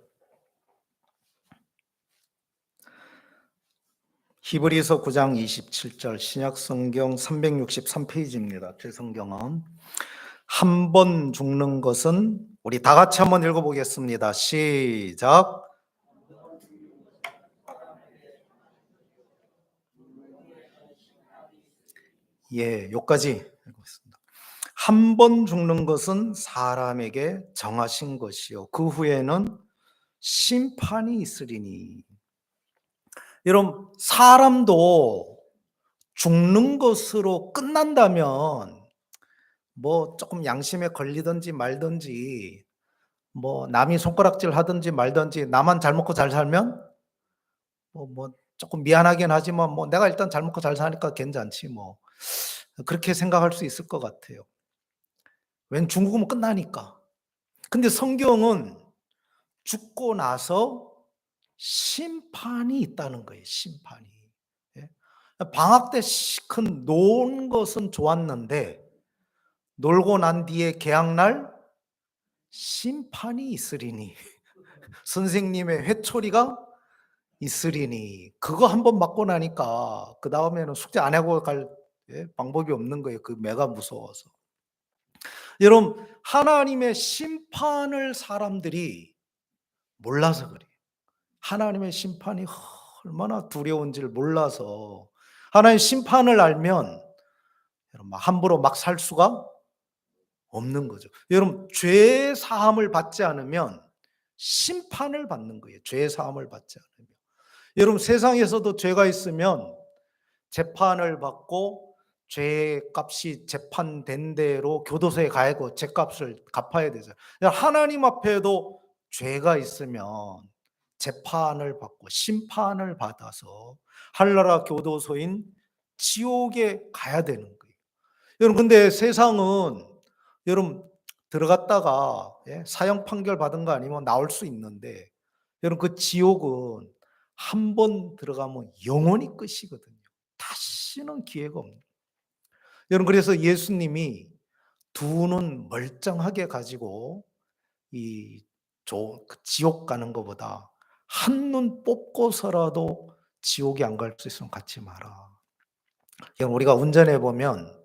히브리서 9장 27절 신약성경 363페이지입니다. 제 성경은 한 번 죽는 것은, 우리 다 같이 한번 읽어보겠습니다. 시작. 예, 여기까지 읽겠습니다. 한 번 죽는 것은 사람에게 정하신 것이요 그 후에는 심판이 있으리니. 여러분, 사람도 죽는 것으로 끝난다면 뭐 조금 양심에 걸리든지 말든지, 뭐 남이 손가락질 하든지 말든지, 나만 잘 먹고 잘 살면 뭐 조금 미안하긴 하지만 뭐 내가 일단 잘 먹고 잘 사니까 괜찮지 뭐, 그렇게 생각할 수 있을 것 같아요. 웬 죽으면 끝나니까. 근데 성경은 죽고 나서 심판이 있다는 거예요. 심판이. 예? 방학 때 시큰 노는 것은 좋았는데, 놀고 난 뒤에 개학날 심판이 있으리니, 선생님의 회초리가 있으리니, 그거 한번 맞고 나니까 그 다음에는 숙제 안 하고 갈 방법이 없는 거예요. 그 매가 무서워서. 여러분, 하나님의 심판을 사람들이 몰라서 그래요. 하나님의 심판이 얼마나 두려운지를 몰라서. 하나님의 심판을 알면 여러분 함부로 막 살 수가 없는 거죠. 여러분, 죄 사함을 받지 않으면 심판을 받는 거예요. 죄 사함을 받지 않으면. 여러분, 세상에서도 죄가 있으면 재판을 받고 죄값이 재판된 대로 교도소에 가고 죄값을 갚아야 되죠. 하나님 앞에도 죄가 있으면 재판을 받고 심판을 받아서 한나라 교도소인 지옥에 가야 되는 거예요. 여러분, 근데 세상은 여러분 들어갔다가 사형 판결 받은 거 아니면 나올 수 있는데, 여러분 그 지옥은 한 번 들어가면 영원히 끝이거든요. 다시는 기회가 없는. 여러분, 그래서 예수님이 두 눈 멀쩡하게 가지고 이 지옥 가는 것보다 한 눈 뽑고서라도 지옥에 안 갈 수 있으면 같이 마라. 여러분, 우리가 운전해 보면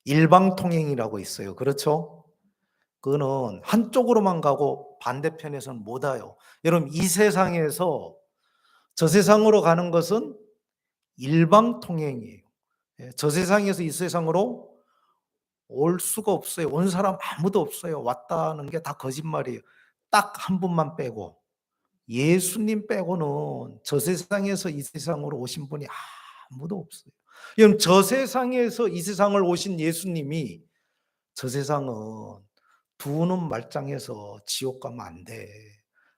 일방통행이라고 있어요. 그렇죠? 그거는 한쪽으로만 가고 반대편에서는 못 와요. 여러분, 이 세상에서 저 세상으로 가는 것은 일방통행이에요. 저 세상에서 이 세상으로 올 수가 없어요. 온 사람 아무도 없어요. 왔다는 게 다 거짓말이에요. 딱 한 분만 빼고, 예수님 빼고는 저 세상에서 이 세상으로 오신 분이 아무도 없어요. 여러분, 저 세상에서 이 세상을 오신 예수님이 저 세상은 두 눈 말짱해서 지옥 가면 안 돼.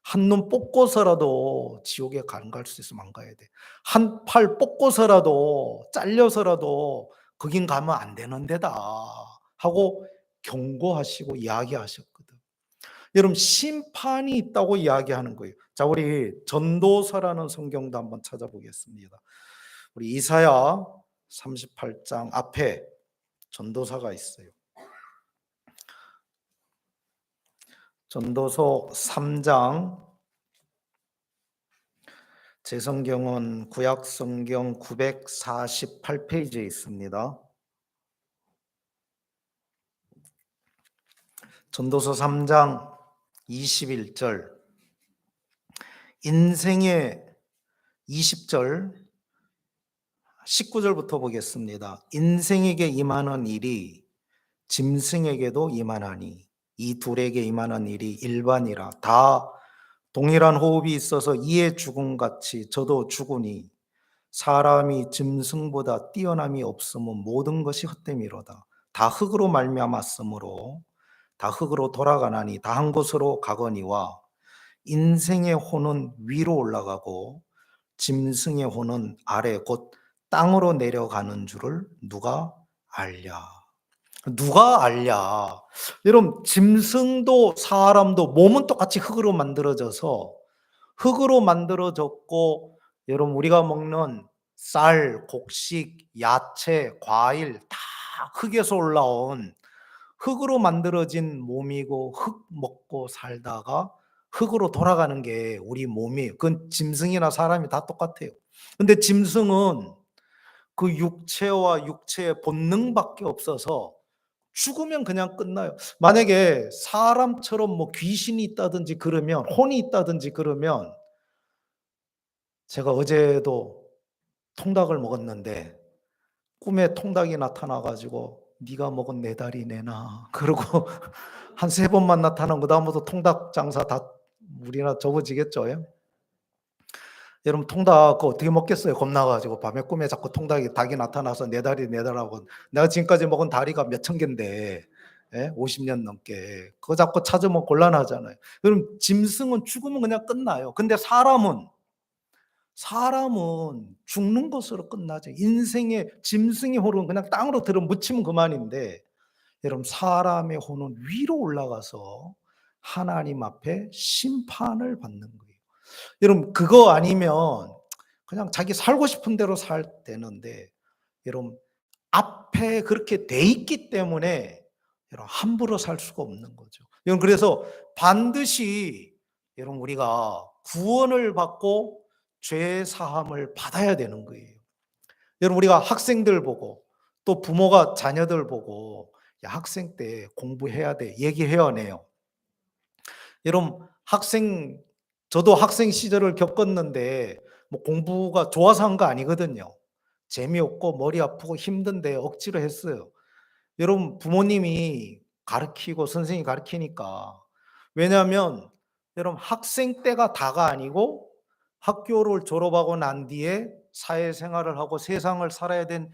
한 눈 뽑고서라도 지옥에 안 갈 수 있으면 안 가야 돼. 한 팔 뽑고서라도 잘려서라도 거긴 가면 안 되는 데다 하고 경고하시고 이야기하셨거든. 여러분, 심판이 있다고 이야기하는 거예요. 자, 우리 전도서라는 성경도 한번 찾아보겠습니다. 우리 이사야 38장 앞에 전도서가 있어요. 전도서 3장, 제 성경은 구약 성경 948페이지에 있습니다. 전도서 3장 21절, 인생의 20절, 19절부터 보겠습니다. 인생에게 임하는 일이 짐승에게도 임하나니 이 둘에게 임하는 일이 일반이라. 다 동일한 호흡이 있어서 이에 죽음같이 저도 죽으니 사람이 짐승보다 뛰어남이 없으면 모든 것이 헛됨이로다. 다 흙으로 말미암았으므로 다 흙으로 돌아가나니 다 한 곳으로 가거니와 인생의 혼은 위로 올라가고 짐승의 혼은 아래 곧 땅으로 내려가는 줄을 누가 알랴. 누가 알랴. 여러분, 짐승도 사람도 몸은 똑같이 흙으로 만들어져서, 흙으로 만들어졌고, 여러분 우리가 먹는 쌀, 곡식, 야채, 과일 다 흙에서 올라온 흙으로 만들어진 몸이고, 흙 먹고 살다가 흙으로 돌아가는 게 우리 몸이에요. 그건 짐승이나 사람이 다 똑같아요. 근데 짐승은 그 육체와 육체의 본능밖에 없어서 죽으면 그냥 끝나요. 만약에 사람처럼 뭐 귀신이 있다든지 그러면, 혼이 있다든지 그러면, 제가 어제도 통닭을 먹었는데 꿈에 통닭이 나타나 가지고 "네가 먹은 내 다리 내놔." 그러고 한 3번만 나타나면 그다음부터 통닭 장사 다 물이나 접어지겠죠. 예? 여러분 통닭 그거 어떻게 먹겠어요? 겁나 가지고 밤에 꿈에 자꾸 닭이 나타나서 "내 다리 내놔라고." 내가 지금까지 먹은 다리가 몇천 개인데, 예? 50년 넘게. 그거 자꾸 찾으면 곤란하잖아요. 그럼 짐승은 죽으면 그냥 끝나요. 근데 사람은 죽는 것으로 끝나죠. 인생의 짐승의 혼은 그냥 땅으로 들어묻히면 그만인데, 여러분 사람의 혼은 위로 올라가서 하나님 앞에 심판을 받는 거예요. 여러분 그거 아니면 그냥 자기 살고 싶은 대로 되는데, 여러분 앞에 그렇게 돼 있기 때문에 여러분 함부로 살 수가 없는 거죠. 여러분 그래서 반드시 여러분 우리가 구원을 받고 죄 사함을 받아야 되는 거예요. 여러분 우리가 학생들 보고 또 부모가 자녀들 보고 "야 학생 때 공부해야 돼." 얘기해요 안 해요? 여러분 저도 학생 시절을 겪었는데 뭐 공부가 좋아서 한 거 아니거든요. 재미없고 머리 아프고 힘든데 억지로 했어요. 여러분 부모님이 가르치고 선생님이 가르치니까. 왜냐하면 여러분 학생 때가 다가 아니고 학교를 졸업하고 난 뒤에 사회생활을 하고 세상을 살아야 된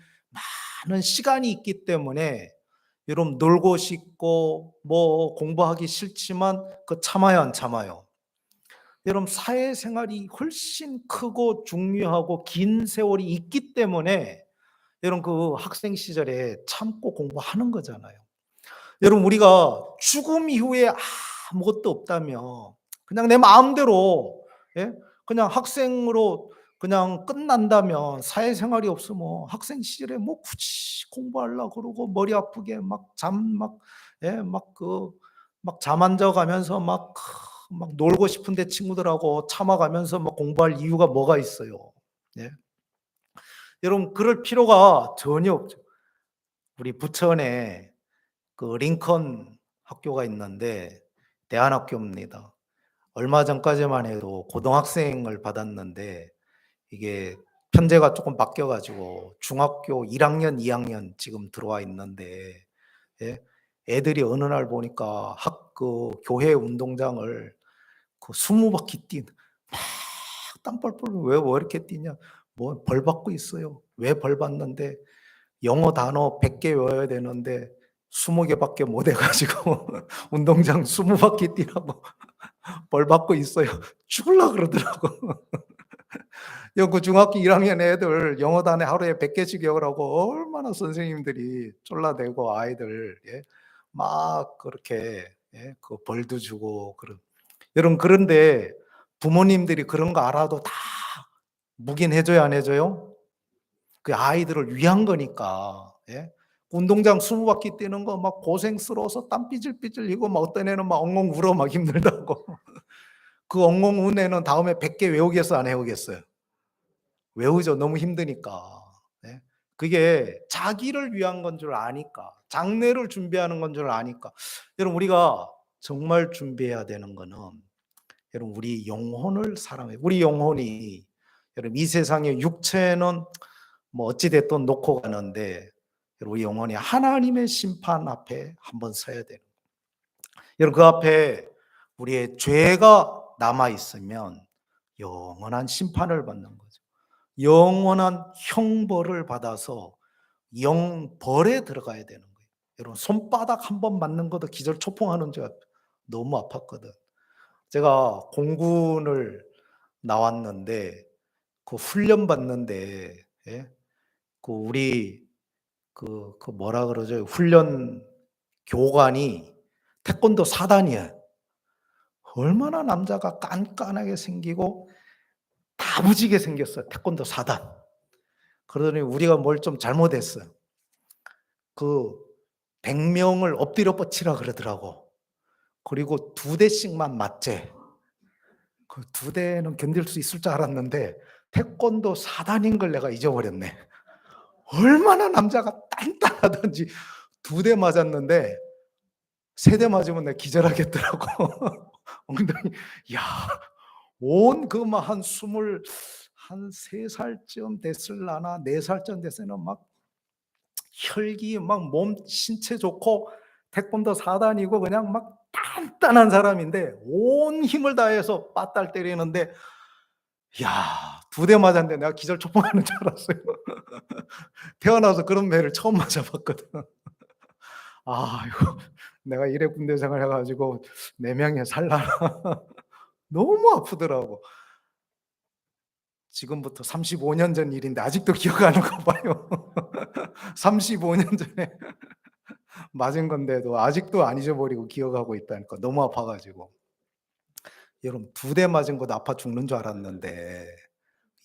많은 시간이 있기 때문에 여러분 놀고 싶고 뭐 공부하기 싫지만 그 참아요 안 참아요? 여러분 사회생활이 훨씬 크고 중요하고 긴 세월이 있기 때문에 여러분 그 학생 시절에 참고 공부하는 거잖아요. 여러분 우리가 죽음 이후에 아무것도 없다면 그냥 내 마음대로, 예? 그냥 학생으로 그냥 끝난다면 사회생활이 없으면 학생 시절에 뭐 굳이 공부하려고 그러고 머리 아프게 막 예? 막 잠 안 자 가면서 막 놀고 싶은데 친구들하고 참아 가면서 막 공부할 이유가 뭐가 있어요. 예? 여러분 그럴 필요가 전혀 없죠. 우리 부천에 그 링컨 학교가 있는데 대안학교입니다. 얼마 전까지만 해도 고등학생을 받았는데 이게 편제가 조금 바뀌어 가지고 중학교 1 학년, 2 학년 지금 들어와 있는데, 예, 애들이 어느 날 보니까 교회 운동장을 20 바퀴 막 땀 뻘뻘 "왜 이렇게 뛰냐?" "뭐 벌 받고 있어요." "왜 벌 받는데?" 영어 단어 100개 외워야 되는데 20 개밖에 못 해 가지고 운동장 20 바퀴 뛰라고 벌 받고 있어요. 죽을라 그러더라고. 그 중학교 1 학년 애들 영어 단어 하루에 100 개씩 외우라고 얼마나 선생님들이 쫄라대고 아이들, 예, 막 그렇게, 예, 그 벌도 주고 여러분 그런데 부모님들이 그런 거 알아도 다 묵인해 줘요 안 해 줘요? 그 아이들을 위한 거니까. 예. 운동장 20 바퀴 뛰는 거 막 고생스러워서 땀 삐질삐질 흘리고 막 어떤 애는 막 엉엉 울어 막 힘들다고. 그 엉엉 운 애는 다음에 100개 외우겠어요 안 외우겠어요? 외우죠. 너무 힘드니까. 예. 그게 자기를 위한 건 줄 아니까. 장래를 준비하는 건 줄 아니까. 여러분 우리가 정말 준비해야 되는 거는 여러분 우리 영혼을 사랑해요. 우리 영혼이 여러분 이 세상의 육체는 뭐 어찌 됐든 놓고 가는데 우리 영혼이 하나님의 심판 앞에 한번 서야 돼요. 여러분 그 앞에 우리의 죄가 남아 있으면 영원한 심판을 받는 거죠. 영원한 형벌을 받아서 영벌에 들어가야 되는 거예요. 여러분 손바닥 한 번 맞는 것도 기절초풍하는 줄 너무 아팠거든. 제가 공군을 나왔는데 그 훈련 받는데, 예? 우리 뭐라 그러죠? 훈련 교관이 태권도 4단이에요. 얼마나 남자가 깐깐하게 생기고 다부지게 생겼어요. 태권도 4단. 그러더니 우리가 뭘 좀 잘못했어요. 그 100 명을 엎드려 뻗치라 그러더라고. 그리고 2 대씩만 맞재. 그 2 대는 견딜 수 있을 줄 알았는데 태권도 4단인 걸 내가 잊어버렸네. 얼마나 남자가 단단하든지 두 대 맞았는데 세 대 맞으면 내가 기절하겠더라고. 엉덩이 야 온 그 막 한 스물 한 3 살쯤 됐을라나 4 살쯤 됐으면 막 혈기 막 몸 신체 좋고 태권도 4단이고 그냥 막 단단한 사람인데 온 힘을 다해서 빠따를 때리는데 야 두 대 맞았는데 내가 기절 초풍하는 줄 알았어요. 태어나서 그런 매를 처음 맞아 봤거든. 아 이거 내가 이래 군대 생활해 가지고 내 명예 살라나. 너무 아프더라고. 지금부터 35년 전 일인데 아직도 기억하는 거 봐요. 35년 전에 맞은 건데도 아직도 안 잊어버리고 기억하고 있다니까 너무 아파 가지고. 여러분 두 대 맞은 것도 아파 죽는 줄 알았는데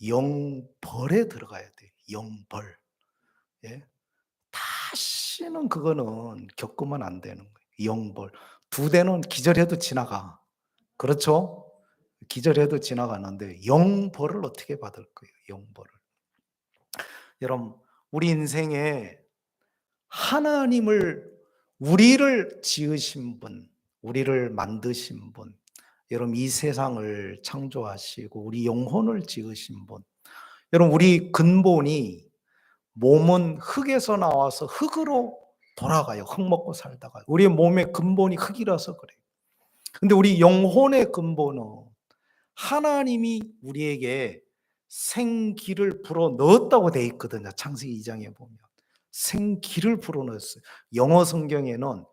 영벌에 들어가야 돼. 영벌. 예. 다시는 그거는 겪으면 안 되는 거예요. 영벌. 두 대는 기절해도 지나가. 그렇죠? 기절해도 지나가는데 영벌을 어떻게 받을 거예요, 영벌을. 여러분 우리 인생에 하나님을 우리를 지으신 분, 우리를 만드신 분, 여러분 이 세상을 창조하시고 우리 영혼을 지으신 분. 여러분 우리 근본이 몸은 흙에서 나와서 흙으로 돌아가요. 흙 먹고 살다가. 우리 몸의 근본이 흙이라서 그래요. 근데 우리 영혼의 근본은 하나님이 우리에게 생기를 불어 넣었다고 돼 있거든요. 창세기 2장에 보면. 생기를 불어 넣었어요. 영어 성경에는 후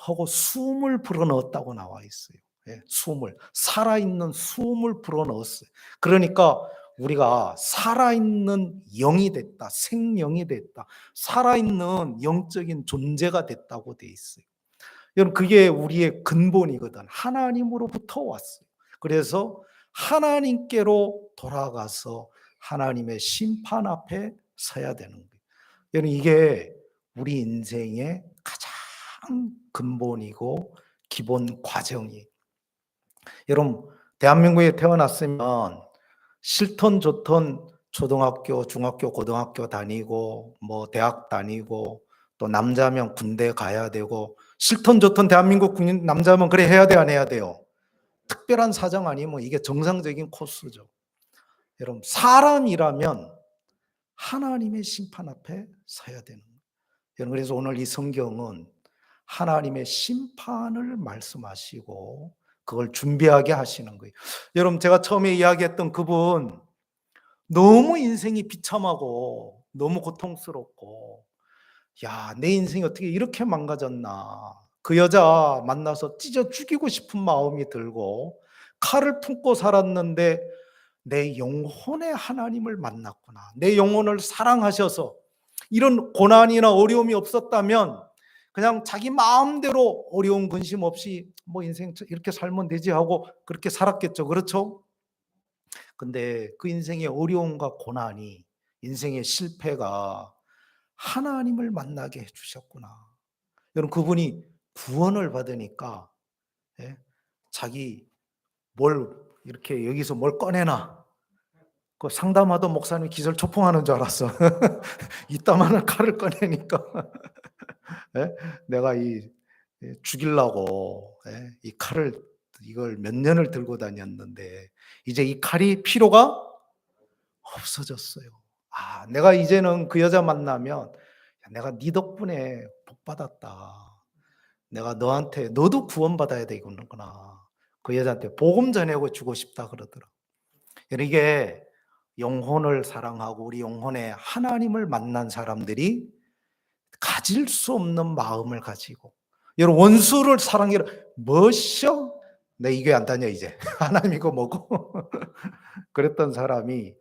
하고 숨을 불어 넣었다고 나와 있어요. 예, 숨을. 살아있는 숨을 불어 넣었어요. 그러니까 우리가 살아있는 영이 됐다. 생명이 됐다. 살아있는 영적인 존재가 됐다고 돼 있어요. 여러분 그게 우리의 근본이거든. 하나님으로부터 왔어요. 그래서 하나님께로 돌아가서 하나님의 심판 앞에 서야 되는 거예요. 여러분 이게 우리 인생의 가장 근본이고 기본 과정이에요. 여러분 대한민국에 태어났으면 싫든 좋든 초등학교, 중학교, 고등학교 다니고 뭐 대학 다니고 또 남자면 군대 가야 되고 싫든 좋든 대한민국 국민 남자면 그래 해야 돼 안 해야 돼요? 특별한 사정 아니면 이게 정상적인 코스죠. 여러분 사람이라면 하나님의 심판 앞에 서야 되는 거예요. 여러분 그래서 오늘 이 성경은 하나님의 심판을 말씀하시고 그걸 준비하게 하시는 거예요. 여러분 제가 처음에 이야기했던 그분 너무 인생이 비참하고 너무 고통스럽고 야, 내 인생이 어떻게 이렇게 망가졌나. 그 여자 만나서 찢어 죽이고 싶은 마음이 들고 칼을 품고 살았는데 내 영혼의 하나님을 만났구나. 내 영혼을 사랑하셔서 이런 고난이나 어려움이 없었다면 그냥 자기 마음대로 어려운 근심 없이 뭐 인생 이렇게 살면 되지 하고 그렇게 살았겠죠. 그렇죠? 근데 그 인생의 어려움과 고난이 인생의 실패가 하나님을 만나게 해 주셨구나. 여러분 그분이 구원을 받으니까 예, 자기 뭘 이렇게 여기서 뭘 꺼내나 그 상담하던 목사님 기절 초풍하는 줄 알았어. 이따만한 칼을 꺼내니까 예? 내가 이 죽이려고 이 칼을 이걸 몇 년을 들고 다녔는데 이제 이 칼이 필요가 없어졌어요. 아, 내가 이제는 그 여자 만나면 야, 내가 네 덕분에 복 받았다. 내가 너한테 너도 구원받아야 되겠구나. 그 여자한테 복음 전하고 주고 싶다 그러더라. 이게 영혼을 사랑하고 우리 영혼에 하나님을 만난 사람들이 가질 수 없는 마음을 가지고 여러분 원수를 사랑해라. 뭐셔? 내 이 교회 안 다녀 이제. 하나님이고 뭐고. 그랬던 사람이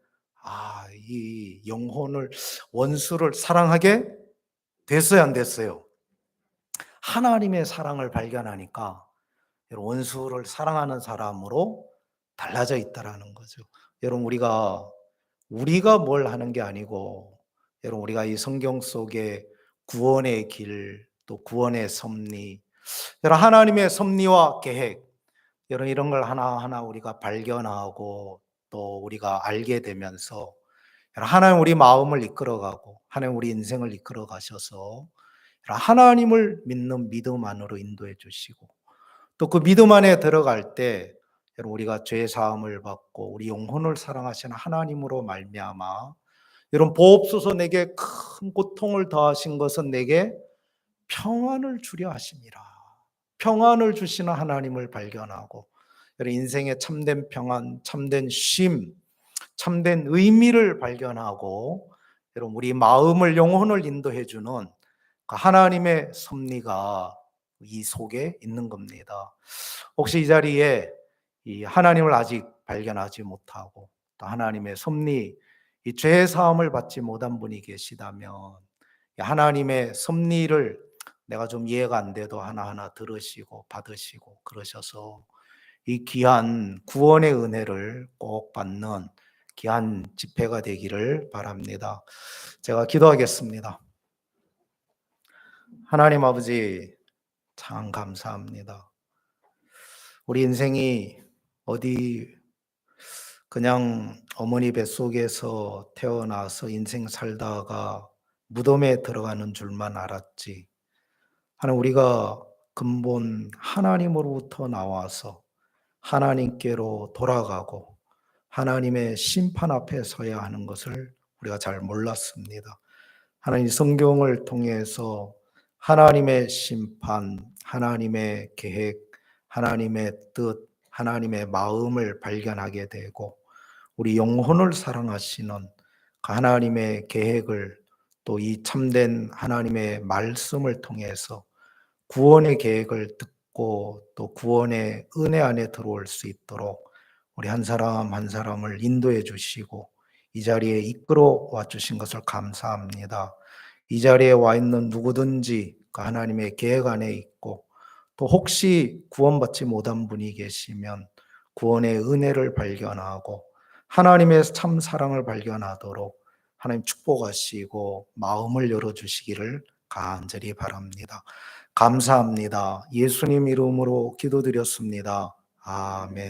이 영혼을 원수를 사랑하게 됐어요, 안 됐어요? 하나님의 사랑을 발견하니까 여러분 원수를 사랑하는 사람으로 달라져 있다라는 거죠. 여러분 우리가 뭘 하는 게 아니고 여러분 우리가 이 성경 속에 구원의 길, 또 구원의 섭리, 여러분 하나님의 섭리와 계획, 여러분 이런 걸 하나하나 우리가 발견하고 또 우리가 알게 되면서 하나님 우리 마음을 이끌어가고 하나님 우리 인생을 이끌어 가셔서 하나님을 믿는 믿음 안으로 인도해 주시고, 또 그 믿음 안에 들어갈 때 여러분 우리가 죄 사함을 받고 우리 영혼을 사랑하시는 하나님으로 말미암아 여러분 보옵소서 내게 큰 고통을 더하신 것은 내게 평안을 주려 하심이라. 평안을 주시는 하나님을 발견하고 여러분 인생의 참된 평안, 참된 쉼, 참된 의미를 발견하고 여러분 우리 마음을 영혼을 인도해 주는 그 하나님의 섭리가 이 속에 있는 겁니다. 혹시 이 자리에 이 하나님을 아직 발견하지 못하고 또 하나님의 섭리, 이 죄의 사함을 받지 못한 분이 계시다면 이 하나님의 섭리를 내가 좀 이해가 안 돼도 하나하나 들으시고 받으시고 그러셔서 이 귀한 구원의 은혜를 꼭 받는 귀한 집회가 되기를 바랍니다. 제가 기도하겠습니다. 하나님 아버지 참 감사합니다. 우리 인생이 어디 그냥 어머니 뱃속에서 태어나서 인생 살다가 무덤에 들어가는 줄만 알았지. 하나님 우리가 근본 하나님으로부터 나와서 하나님께로 돌아가고 하나님의 심판 앞에 서야 하는 것을 우리가 잘 몰랐습니다. 하나님 성경을 통해서 하나님의 심판, 하나님의 계획, 하나님의 뜻, 하나님의 마음을 발견하게 되고 우리 영혼을 사랑하시는 그 하나님의 계획을 또 이 참된 하나님의 말씀을 통해서 구원의 계획을 듣고 또 구원의 은혜 안에 들어올 수 있도록 우리 한 사람 한 사람을 인도해 주시고 이 자리에 이끌어 와 주신 것을 감사합니다. 이 자리에 와 있는 누구든지 그 하나님의 계획 안에 있고 또 혹시 구원받지 못한 분이 계시면 구원의 은혜를 발견하고 하나님의 참 사랑을 발견하도록 하나님 축복하시고 마음을 열어주시기를 간절히 바랍니다. 감사합니다. 예수님 이름으로 기도드렸습니다. 아멘.